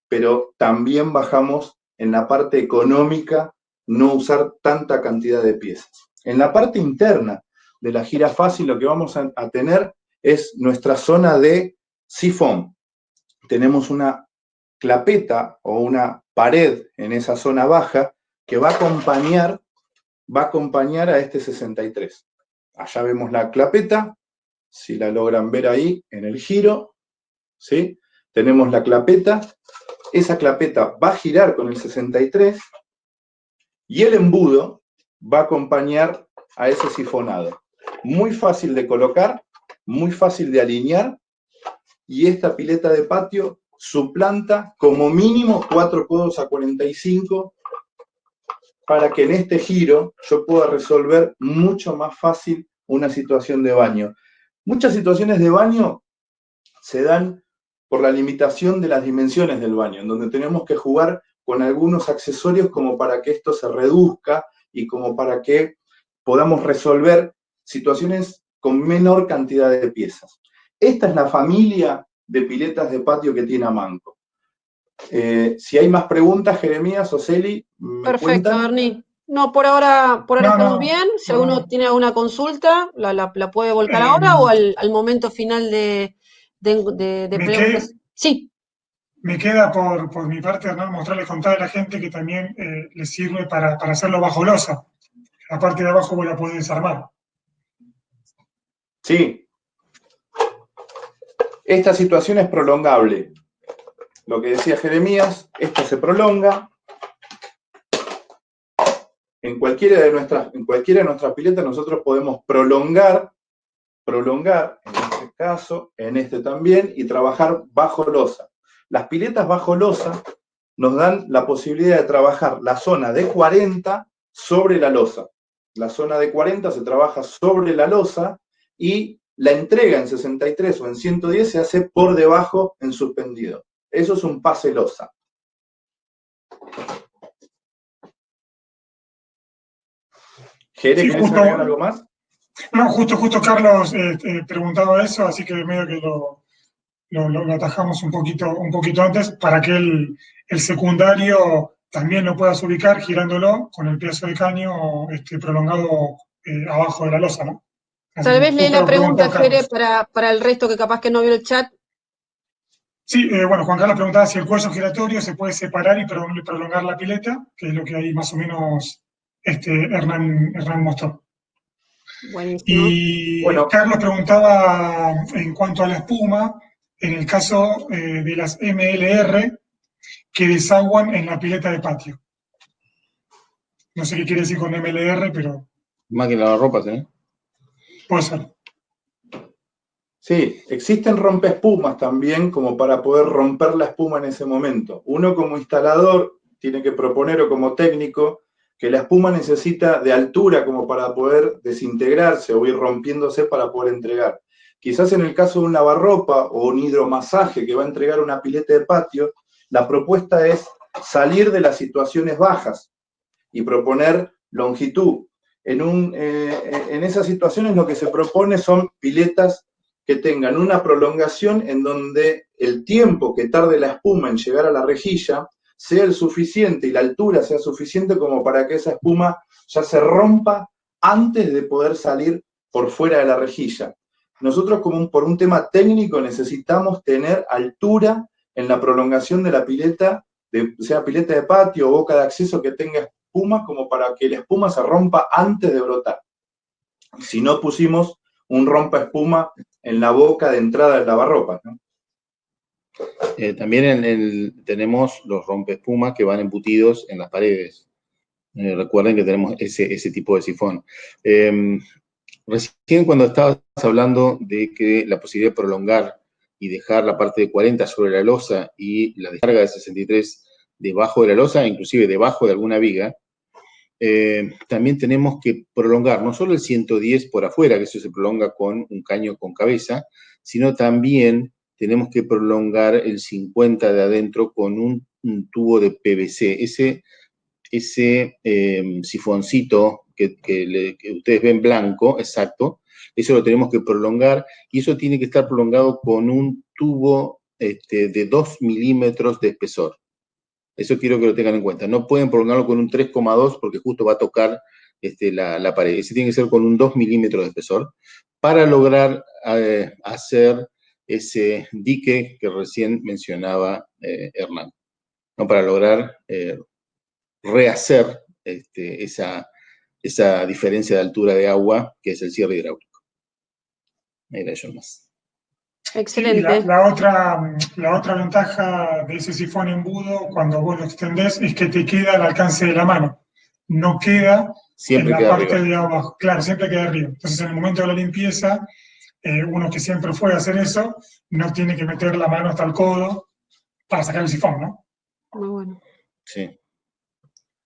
Speaker 4: pero también bajamos en la parte económica no usar tanta cantidad de piezas. En la parte interna de la gira fácil lo que vamos a tener es nuestra zona de sifón. Tenemos una clapeta o una pared en esa zona baja que va a acompañar a este 63. Allá vemos la clapeta, si la logran ver ahí en el giro, ¿sí? Tenemos la clapeta, esa clapeta va a girar con el 63 y el embudo va a acompañar a ese sifonado. Muy fácil de colocar, muy fácil de alinear y esta pileta de patio suplanta como mínimo 4 codos a 45 para que en este giro yo pueda resolver mucho más fácil una situación de baño. Muchas situaciones de baño se dan por la limitación de las dimensiones del baño, en donde tenemos que jugar con algunos accesorios como para que esto se reduzca y como para que podamos resolver situaciones con menor cantidad de piezas. Esta es la familia de piletas de patio que tiene Amanco. Si hay más preguntas, Jeremías o Celi, ¿me
Speaker 1: Perfecto,
Speaker 4: cuentan?
Speaker 1: Ernie. No, por ahora
Speaker 3: No,
Speaker 1: estamos
Speaker 3: no,
Speaker 1: bien. Si
Speaker 3: no,
Speaker 1: alguno
Speaker 3: no.
Speaker 1: tiene alguna consulta, la puede volcar
Speaker 3: Eh,
Speaker 1: ahora o al momento final de
Speaker 3: me,
Speaker 1: preguntas. Sí,
Speaker 3: me queda por mi parte, Hernán, mostrarles contar a la gente que también les sirve para hacerlo bajo losa. La parte de abajo vos la podés desarmar.
Speaker 4: Sí. Esta situación es prolongable. Lo que decía Jeremías, esto se prolonga. En cualquiera de nuestras piletas nosotros podemos prolongar, en este caso, en este también, y trabajar bajo losa. Las piletas bajo losa nos dan la posibilidad de trabajar la zona de 40 sobre la losa. La zona de 40 se trabaja sobre la losa y la entrega en 63 o en 110 se hace por debajo en suspendido. Eso es un pase losa. Jere,
Speaker 3: Sí,
Speaker 4: ¿querés agregar algo más?
Speaker 3: no, justo Carlos preguntaba eso, así que medio que lo atajamos un poquito antes para que el secundario también lo puedas ubicar girándolo con el pedazo de caño prolongado abajo de la losa, ¿no? Así
Speaker 1: tal
Speaker 3: que
Speaker 1: vez lee
Speaker 3: justo
Speaker 1: la
Speaker 3: lo
Speaker 1: pregunta,
Speaker 3: preguntó
Speaker 1: Jere,
Speaker 3: Carlos.
Speaker 1: para el resto que capaz que no vio el chat.
Speaker 3: Sí, bueno, Juan Carlos preguntaba si el cuello giratorio se puede separar y prolongar la pileta, que es lo que ahí más o menos Hernán mostró.
Speaker 1: Buenísimo.
Speaker 3: Y
Speaker 4: Bueno,
Speaker 3: Carlos preguntaba en cuanto a la espuma, en el caso de las MLR que desaguan en la pileta de patio. No sé qué quiere decir con MLR, pero
Speaker 2: Máquina de lavar ropa, ¿sí?
Speaker 3: puede ser.
Speaker 4: sí, existen rompeespumas también como para poder romper la espuma en ese momento. Uno como instalador tiene que proponer o como técnico que la espuma necesita de altura como para poder desintegrarse o ir rompiéndose para poder entregar. Quizás en el caso de un lavarropa o un hidromasaje que va a entregar una pileta de patio, la propuesta es salir de las situaciones bajas y proponer longitud. En esas situaciones lo que se propone son piletas que tengan una prolongación en donde el tiempo que tarde la espuma en llegar a la rejilla sea el suficiente y la altura sea suficiente como para que esa espuma ya se rompa antes de poder salir por fuera de la rejilla. Nosotros por un tema técnico necesitamos tener altura en la prolongación de la pileta, sea pileta de patio o boca de acceso que tenga espuma, como para que la espuma se rompa antes de brotar. Si no pusimos un rompa espuma en la boca de entrada del lavarropas, ¿no?
Speaker 2: También tenemos los rompeespumas que van embutidos en las paredes. Recuerden que tenemos ese tipo de sifón. Recién cuando estabas hablando de que la posibilidad de prolongar y dejar la parte de 40 sobre la losa y la descarga de 63 debajo de la losa, inclusive debajo de alguna viga, también tenemos que prolongar no solo el 110 por afuera, que eso se prolonga con un caño con cabeza, sino también tenemos que prolongar el 50 de adentro con un tubo de PVC. Ese sifoncito que ustedes ven blanco, exacto, eso lo tenemos que prolongar y eso tiene que estar prolongado con un tubo de 2 milímetros de espesor. Eso quiero que lo tengan en cuenta. No pueden prolongarlo con un 3,2 porque justo va a tocar la pared. Ese tiene que ser con un 2 milímetros de espesor para lograr hacer ese dique que recién mencionaba Hernán, ¿no? Para lograr rehacer esa diferencia de altura de agua que es el cierre hidráulico. Ahí la yo más.
Speaker 3: Sí, y
Speaker 1: Excelente.
Speaker 3: la otra ventaja de ese sifón embudo, cuando vos lo extendés, es que te queda al alcance de la mano. No queda
Speaker 2: Siempre
Speaker 3: en la
Speaker 2: queda
Speaker 3: parte
Speaker 2: arriba.
Speaker 3: de abajo. Claro, siempre queda arriba. Entonces, en el momento de la limpieza, uno que siempre fue a hacer eso, no tiene que meter la mano hasta el codo para sacar el sifón, ¿no?
Speaker 1: Muy bueno.
Speaker 2: Sí.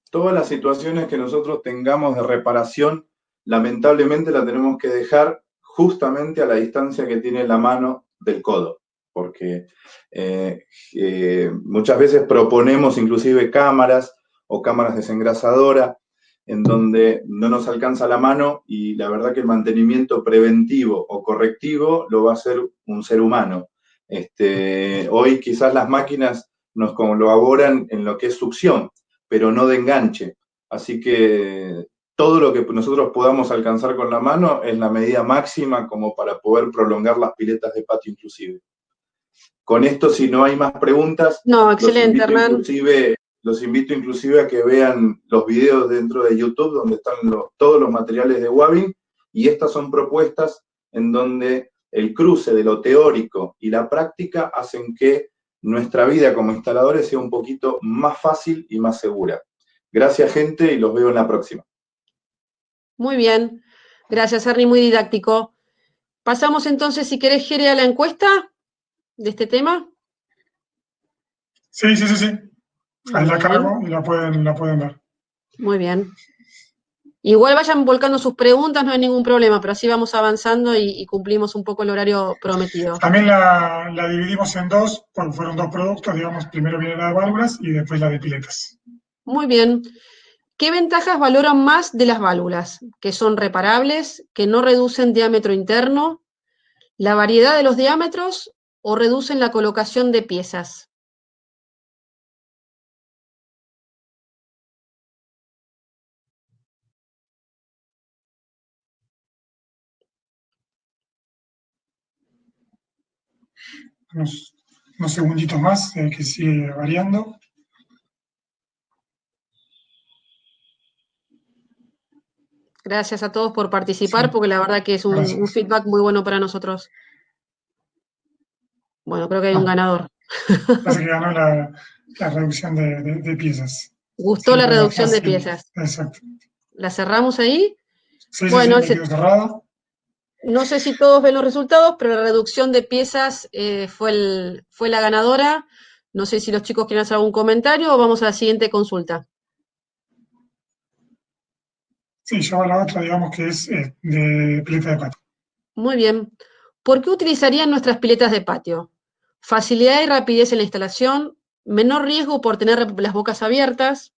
Speaker 4: Todas las situaciones que nosotros tengamos de reparación, lamentablemente la tenemos que dejar justamente a la distancia que tiene la mano del codo, porque muchas veces proponemos inclusive cámaras o cámaras desengrasadoras en donde no nos alcanza la mano y la verdad que el mantenimiento preventivo o correctivo lo va a hacer un ser humano. Hoy quizás las máquinas nos colaboran en lo que es succión, pero no de enganche. Así que todo lo que nosotros podamos alcanzar con la mano es la medida máxima como para poder prolongar las piletas de patio inclusive. Con esto, si no hay más preguntas,
Speaker 1: No, excelente, Hernán.
Speaker 4: Los invito inclusive a que vean los videos dentro de YouTube donde están todos los materiales de Wavin, y estas son propuestas en donde el cruce de lo teórico y la práctica hacen que nuestra vida como instaladores sea un poquito más fácil y más segura. Gracias, gente, y los veo en la próxima.
Speaker 1: Muy bien. Gracias, Ernie, muy didáctico. Pasamos entonces, si querés, Jere, a la encuesta de este tema.
Speaker 3: Sí. Ahí la cargo y la pueden ver.
Speaker 1: Muy bien. Igual vayan volcando sus preguntas, no hay ningún problema, pero así vamos avanzando y cumplimos un poco el horario prometido.
Speaker 3: También la dividimos en dos, porque fueron dos productos, digamos, primero viene la de válvulas y después la de piletas.
Speaker 1: Muy bien. ¿Qué ventajas valoran más de las válvulas? Que son reparables, que no reducen diámetro interno, la variedad de los diámetros o reducen la colocación de piezas.
Speaker 3: Unos segunditos más, que sigue variando.
Speaker 1: Gracias a todos por participar,
Speaker 3: Sí,
Speaker 1: porque la verdad que es un feedback muy bueno para nosotros. Bueno, creo que hay un ganador.
Speaker 3: Parece que ganó la reducción de piezas.
Speaker 1: Gustó
Speaker 3: Sí,
Speaker 1: la
Speaker 3: era
Speaker 1: reducción de
Speaker 3: fácil.
Speaker 1: piezas.
Speaker 3: Exacto.
Speaker 1: ¿La cerramos ahí?
Speaker 3: Sí,
Speaker 1: Bueno,
Speaker 3: me quedó cerrada.
Speaker 1: no sé si todos ven los resultados, pero la reducción de piezas fue la ganadora. No sé si los chicos quieren hacer algún comentario o vamos a la siguiente consulta.
Speaker 3: Sí, yo a la otra, digamos que es de pileta de patio.
Speaker 1: Muy bien. ¿Por qué utilizarían nuestras piletas de patio? Facilidad y rapidez en la instalación, menor riesgo por tener las bocas abiertas,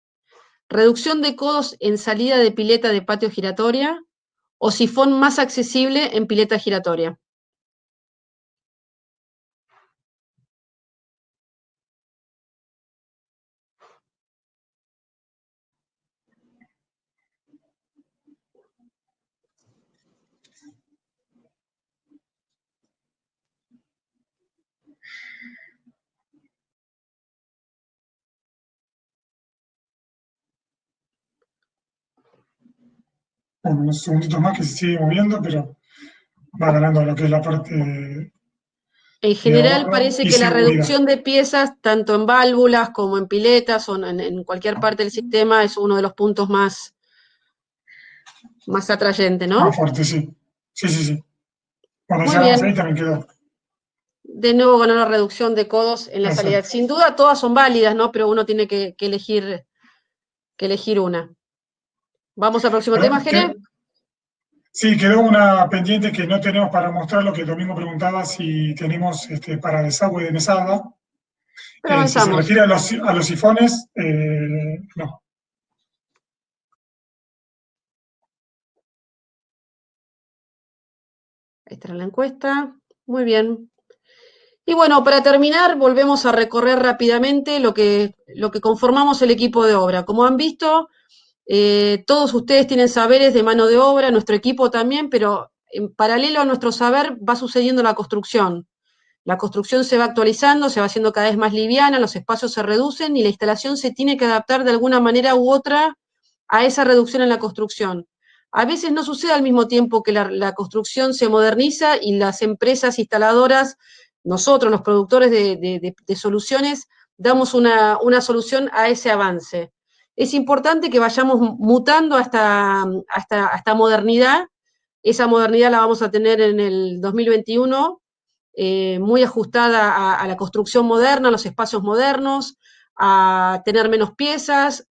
Speaker 1: reducción de codos en salida de pileta de patio giratoria o sifón más accesible en pileta giratoria.
Speaker 3: Bueno, unos segunditos más que se sigue moviendo, pero va ganando lo que es la parte
Speaker 1: En
Speaker 3: de
Speaker 1: general
Speaker 3: ahorro
Speaker 1: parece
Speaker 3: y
Speaker 1: que la
Speaker 3: seguridad.
Speaker 1: reducción de piezas, tanto en válvulas como en piletas o en cualquier parte del sistema, es uno de los puntos más atrayentes, ¿no?
Speaker 3: Más fuerte, sí. Sí. Cuando
Speaker 1: Muy
Speaker 3: llegamos ahí
Speaker 1: bien.
Speaker 3: también quedó.
Speaker 1: De nuevo ganó la reducción de codos en la salida.
Speaker 3: Exacto.
Speaker 1: Sin duda todas son válidas, ¿no? Pero uno tiene que elegir una. ¿Vamos al próximo tema, Jere?
Speaker 3: Sí, quedó una pendiente que no tenemos para mostrar, lo que el domingo preguntaba si tenemos para desagüe de mesada.
Speaker 1: Pero
Speaker 3: Si se
Speaker 1: avanzamos.
Speaker 3: refiere a los sifones, no.
Speaker 1: Ahí está la encuesta. Muy bien. Y bueno, para terminar, volvemos a recorrer rápidamente lo que conformamos el equipo de obra. Como han visto, todos ustedes tienen saberes de mano de obra, nuestro equipo también, pero en paralelo a nuestro saber va sucediendo la construcción. La construcción se va actualizando, se va haciendo cada vez más liviana, los espacios se reducen y la instalación se tiene que adaptar de alguna manera u otra a esa reducción en la construcción. A veces no sucede al mismo tiempo que la construcción se moderniza y las empresas instaladoras, nosotros, los productores de soluciones, damos una solución a ese avance. Es importante que vayamos mutando hasta modernidad. Esa modernidad la vamos a tener en el 2021, muy ajustada a la construcción moderna, a los espacios modernos, a tener menos piezas,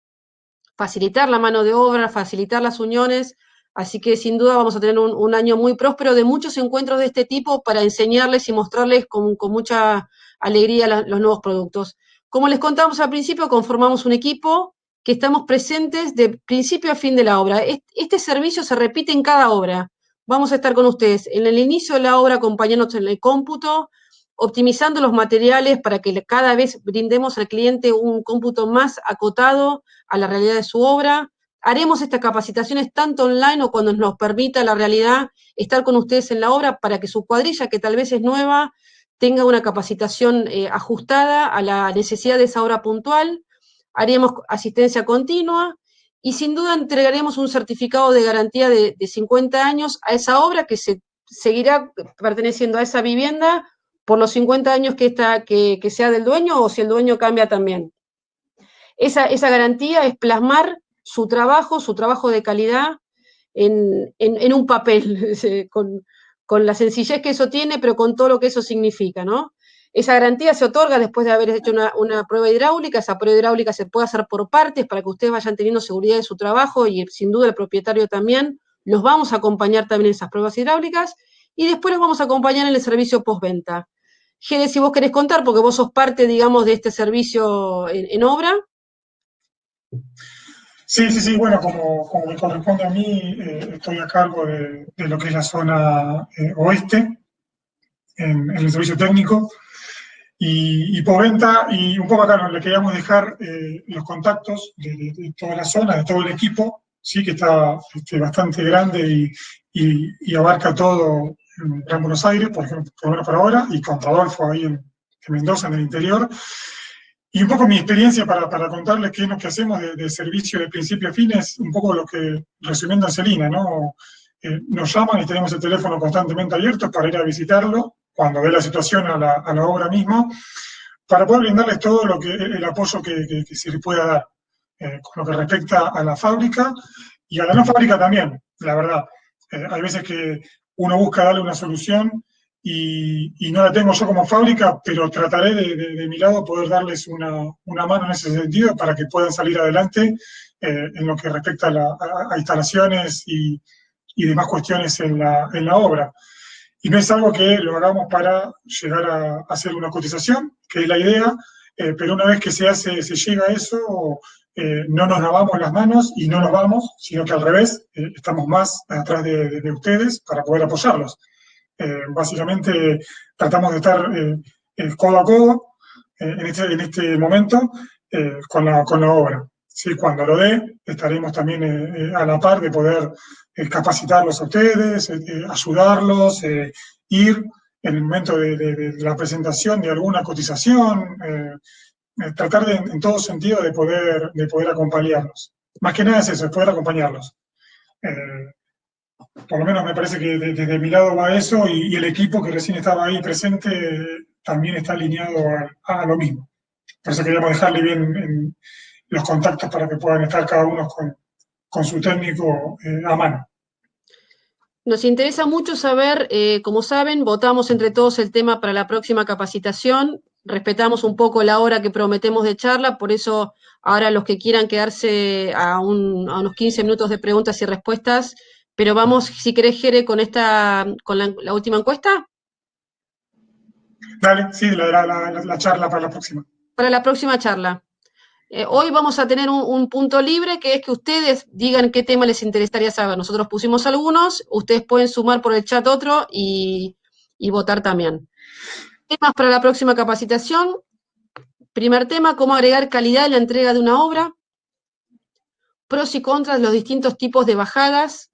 Speaker 1: facilitar la mano de obra, facilitar las uniones. Así que sin duda vamos a tener un año muy próspero de muchos encuentros de este tipo para enseñarles y mostrarles con mucha alegría los nuevos productos. Como les contamos al principio, conformamos un equipo que estamos presentes de principio a fin de la obra. Este servicio se repite en cada obra. Vamos a estar con ustedes en el inicio de la obra acompañándonos en el cómputo, optimizando los materiales para que cada vez brindemos al cliente un cómputo más acotado a la realidad de su obra. Haremos estas capacitaciones tanto online o cuando nos permita la realidad estar con ustedes en la obra para que su cuadrilla, que tal vez es nueva, tenga una capacitación ajustada a la necesidad de esa obra puntual. Haremos asistencia continua y sin duda entregaremos un certificado de garantía de 50 años a esa obra que seguirá perteneciendo a esa vivienda por los 50 años que sea del dueño o si el dueño cambia también. Esa garantía es plasmar su trabajo de calidad en un papel, con la sencillez que eso tiene, pero con todo lo que eso significa, ¿no? Esa garantía se otorga después de haber hecho una prueba hidráulica. Esa prueba hidráulica se puede hacer por partes para que ustedes vayan teniendo seguridad de su trabajo y sin duda el propietario también. Los vamos a acompañar también en esas pruebas hidráulicas y después los vamos a acompañar en el servicio postventa. Gede, si vos querés contar, porque vos sos parte, digamos, de este servicio en obra.
Speaker 3: Sí, bueno, como me corresponde a mí, estoy a cargo de lo que es la zona oeste, en el servicio técnico, y postventa, y un poco acá le queríamos dejar los contactos de toda la zona, de todo el equipo, sí, que está bastante grande y abarca todo en Gran Buenos Aires, por ejemplo, por lo menos por ahora, y con Rodolfo ahí en Mendoza, en el interior. Y un poco mi experiencia para contarles qué es lo que hacemos de servicio de principio a fin es un poco lo que, resumiendo a Celina, ¿no? Nos llaman y tenemos el teléfono constantemente abierto para ir a visitarlo cuando ve la situación a la obra misma, para poder brindarles todo el apoyo que se le pueda dar, con lo que respecta a la fábrica y a la no fábrica también, la verdad. Hay veces que uno busca darle una solución y no la tengo yo como fábrica, pero trataré de mi lado poder darles una mano en ese sentido para que puedan salir adelante en lo que respecta a instalaciones y demás cuestiones en la obra. Y no es algo que lo hagamos para llegar a hacer una cotización, que es la idea, pero una vez que se llega a eso, no nos lavamos las manos y no nos vamos, sino que al revés, estamos más atrás de ustedes para poder apoyarlos. Básicamente tratamos de estar codo a codo en este momento con la obra. ¿Sí? Cuando lo dé, estaremos también a la par de poder capacitarlos a ustedes, ayudarlos, ir en el momento de la presentación de alguna cotización, tratar en todo sentido de poder acompañarlos. Más que nada es eso, es poder acompañarlos. Por lo menos me parece que desde mi lado va eso y el equipo que recién estaba ahí presente también está alineado a lo mismo. Por eso queríamos dejarle bien los contactos para que puedan estar cada uno con su técnico a mano.
Speaker 1: Nos interesa mucho saber, como saben, votamos entre todos el tema para la próxima capacitación, respetamos un poco la hora que prometemos de charla, por eso ahora los que quieran quedarse a unos 15 minutos de preguntas y respuestas, pero vamos, si querés, Jere, con la última encuesta.
Speaker 3: Dale, sí, la charla para la próxima.
Speaker 1: Para la próxima charla. Hoy vamos a tener un punto libre, que es que ustedes digan qué tema les interesaría saber. Nosotros pusimos algunos, ustedes pueden sumar por el chat otro y votar también. Temas para la próxima capacitación. Primer tema, cómo agregar calidad en la entrega de una obra. Pros y contras de los distintos tipos de bajadas.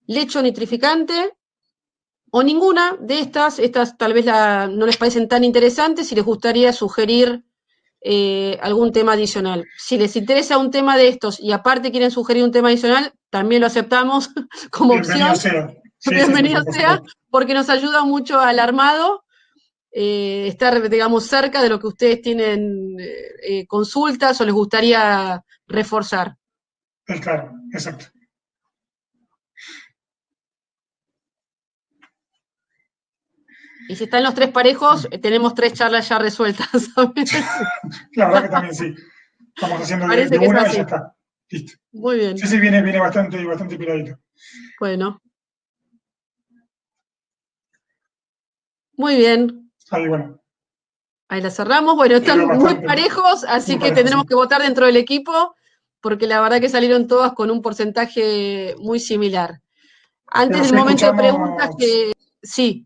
Speaker 1: Lecho nitrificante. O ninguna de estas tal vez no les parecen tan interesantes, si les gustaría sugerir algún tema adicional. Si les interesa un tema de estos y aparte quieren sugerir un tema adicional, también lo aceptamos como
Speaker 3: Bienvenido
Speaker 1: opción.
Speaker 3: Sea. Sí,
Speaker 1: Bienvenido
Speaker 3: sí,
Speaker 1: sea, porque nos ayuda mucho al armado, estar, digamos, cerca de lo que ustedes tienen consultas o les gustaría reforzar.
Speaker 3: Claro, exacto.
Speaker 1: Y si están los tres parejos, tenemos 3 charlas ya resueltas.
Speaker 3: La verdad que también sí. Estamos haciendo
Speaker 1: Parece
Speaker 3: de
Speaker 1: que es
Speaker 3: una
Speaker 1: así.
Speaker 3: y ya está. Listo.
Speaker 1: Muy bien.
Speaker 3: Sí, viene bastante piradito.
Speaker 1: Bueno. Muy bien.
Speaker 3: Ahí, bueno.
Speaker 1: Ahí la cerramos. Bueno, están muy parejos, así
Speaker 3: muy
Speaker 1: que
Speaker 3: parejos,
Speaker 1: tendremos
Speaker 3: sí.
Speaker 1: que votar dentro del equipo, porque la verdad que salieron todas con un porcentaje muy similar. Antes del momento de preguntas, sí.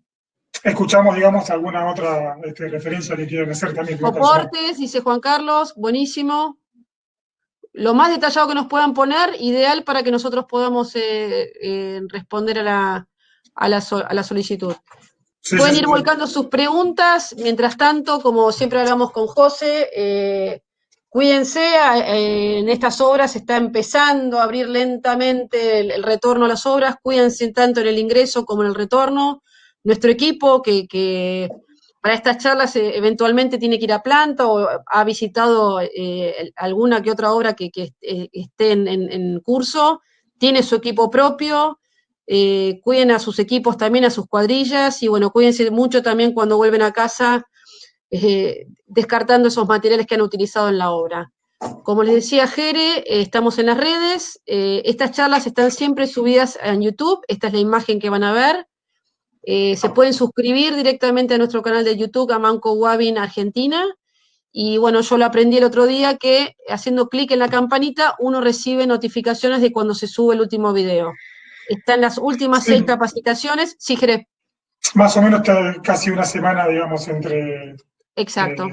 Speaker 3: escuchamos, digamos, alguna otra referencia que quieran hacer también.
Speaker 1: Soportes, dice Juan Carlos, buenísimo. Lo más detallado que nos puedan poner, ideal para que nosotros podamos responder a la solicitud.
Speaker 3: Sí,
Speaker 1: Pueden
Speaker 3: sí,
Speaker 1: ir
Speaker 3: sí.
Speaker 1: volcando sus preguntas. Mientras tanto, como siempre hablamos con José, cuídense. En estas obras se está empezando a abrir lentamente el retorno a las obras. Cuídense tanto en el ingreso como en el retorno. Nuestro equipo, que para estas charlas eventualmente tiene que ir a planta o ha visitado alguna que otra obra que esté en curso, tiene su equipo propio. Cuiden a sus equipos también, a sus cuadrillas, y bueno, cuídense mucho también cuando vuelven a casa, descartando esos materiales que han utilizado en la obra. Como les decía Jere, estamos en las redes, estas charlas están siempre subidas en YouTube, esta es la imagen que van a ver. Se pueden suscribir directamente a nuestro canal de YouTube, Amanco Wavin Argentina, y bueno, yo lo aprendí el otro día que haciendo clic en la campanita uno recibe notificaciones de cuando se sube el último video. Está en las últimas 6
Speaker 3: Sí,
Speaker 1: capacitaciones. Sí, Jerez.
Speaker 3: más o menos está casi una semana, digamos, entre
Speaker 1: Exacto.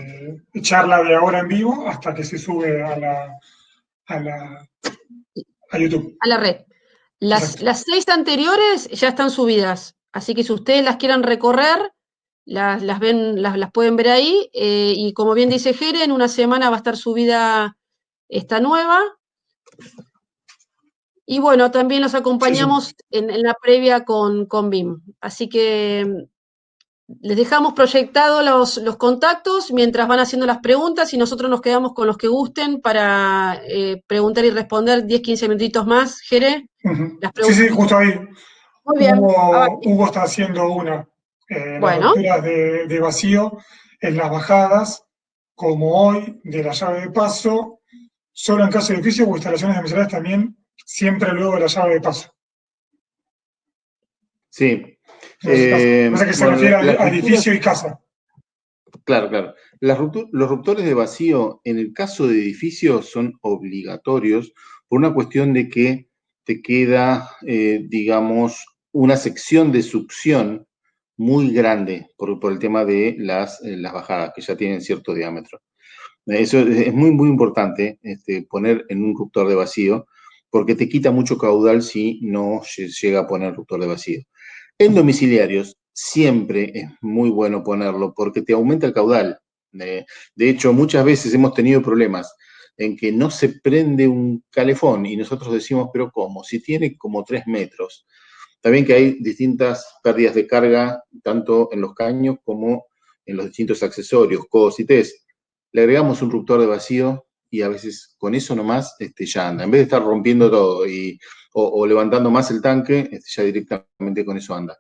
Speaker 3: charla de ahora en vivo hasta que se sube a YouTube.
Speaker 1: A la red. Las 6 anteriores ya están subidas, así que si ustedes las quieran recorrer, las pueden ver ahí, y como bien dice Jere, en una semana va a estar subida esta nueva. Y bueno, también los acompañamos en la previa con BIM. Así que les dejamos proyectados los contactos mientras van haciendo las preguntas y nosotros nos quedamos con los que gusten para preguntar y responder 10, 15 minutitos más. Jere, las
Speaker 3: Sí,
Speaker 1: preguntas.
Speaker 3: sí, justo ahí.
Speaker 1: Muy bien.
Speaker 3: Hugo está haciendo las
Speaker 1: Bueno,
Speaker 3: rupturas de vacío en las bajadas, como hoy, de la llave de paso, solo en caso de edificios o instalaciones domiciliares también, siempre luego de la llave de paso.
Speaker 2: Sí.
Speaker 3: En ese caso. Pasa que se
Speaker 2: Bueno,
Speaker 3: refiere
Speaker 2: las
Speaker 3: a
Speaker 2: rupturas,
Speaker 3: edificio y casa.
Speaker 2: claro, claro. Los ruptores de vacío, en el caso de edificios, son obligatorios por una cuestión de que te queda, digamos, una sección de succión muy grande por el tema de las bajadas, que ya tienen cierto diámetro. Eso es muy, muy importante, poner en un ruptor de vacío, porque te quita mucho caudal si no llega a poner ruptor de vacío. En domiciliarios siempre es muy bueno ponerlo porque te aumenta el caudal. De hecho, muchas veces hemos tenido problemas en que no se prende un calefón y nosotros decimos, pero ¿cómo? Si tiene como 3 metros. También que hay distintas pérdidas de carga, tanto en los caños como en los distintos accesorios, codos y test. Le agregamos un ruptor de vacío y a veces con eso nomás ya anda. En vez de estar rompiendo todo o levantando más el tanque, ya directamente con eso anda.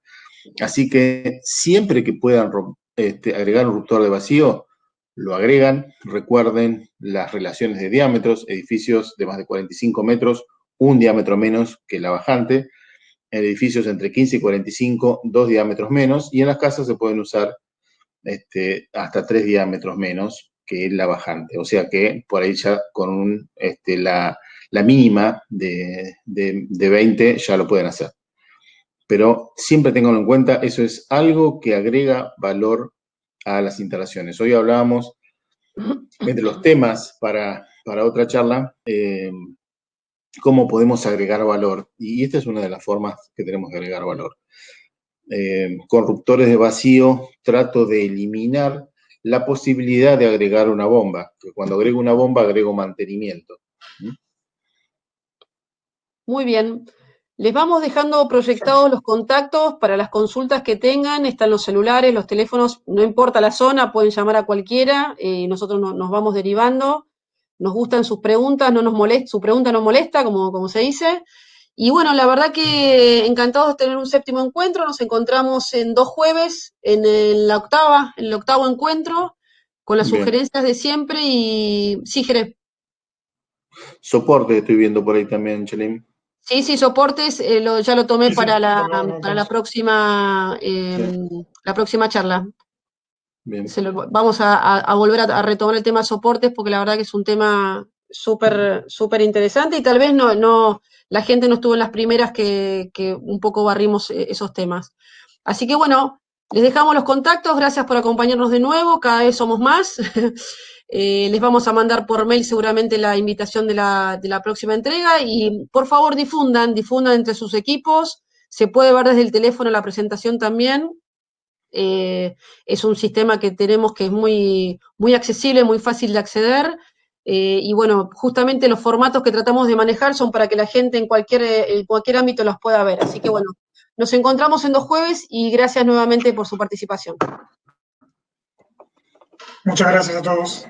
Speaker 2: Así que siempre que puedan agregar un ruptor de vacío, lo agregan. Recuerden las relaciones de diámetros, edificios de más de 45 metros, un diámetro menos que la bajante. En edificios entre 15 y 45, 2 diámetros menos. Y en las casas se pueden usar hasta 3 diámetros menos que la bajante. O sea que por ahí ya con la mínima de 20 ya lo pueden hacer. Pero siempre tenganlo en cuenta, eso es algo que agrega valor a las instalaciones. Hoy hablábamos, entre los temas para otra charla, cómo podemos agregar valor. Y esta es una de las formas que tenemos de agregar valor. Con ruptores de vacío trato de eliminar la posibilidad de agregar una bomba, que cuando agrego una bomba agrego mantenimiento.
Speaker 1: muy bien. Les vamos dejando proyectados los contactos para las consultas que tengan. Están los celulares, los teléfonos, no importa la zona, pueden llamar a cualquiera. Nosotros nos vamos derivando. Nos gustan sus preguntas, no nos molesta, su pregunta no molesta, como se dice. Y bueno, la verdad que encantados de tener un 7º encuentro. Nos encontramos en 2 jueves en el 8º encuentro, con las
Speaker 2: Bien.
Speaker 1: sugerencias de siempre. Y sí, Jerez.
Speaker 2: Soporte estoy viendo por ahí también, Chelín.
Speaker 1: Sí, soportes, ya lo tomé
Speaker 3: Sí, sí,
Speaker 1: para la
Speaker 3: entonces.
Speaker 1: próxima,
Speaker 2: Sí.
Speaker 1: la próxima charla.
Speaker 2: Bien.
Speaker 1: Vamos a volver a retomar el tema soportes porque la verdad que es un tema súper súper interesante y tal vez no la gente no estuvo en las primeras que un poco barrimos esos temas. Así que bueno, Les dejamos los contactos, gracias por acompañarnos de nuevo, cada vez somos más. Les vamos a mandar por mail seguramente la invitación de la próxima entrega y por favor difundan entre sus equipos. Se puede ver desde el teléfono la presentación también. Es un sistema que tenemos que es muy, muy accesible, muy fácil de acceder. Y bueno, justamente los formatos que tratamos de manejar son para que la gente en cualquier ámbito los pueda ver. Así que bueno, nos encontramos en 2 jueves y gracias nuevamente por su participación.
Speaker 3: Muchas gracias a todos.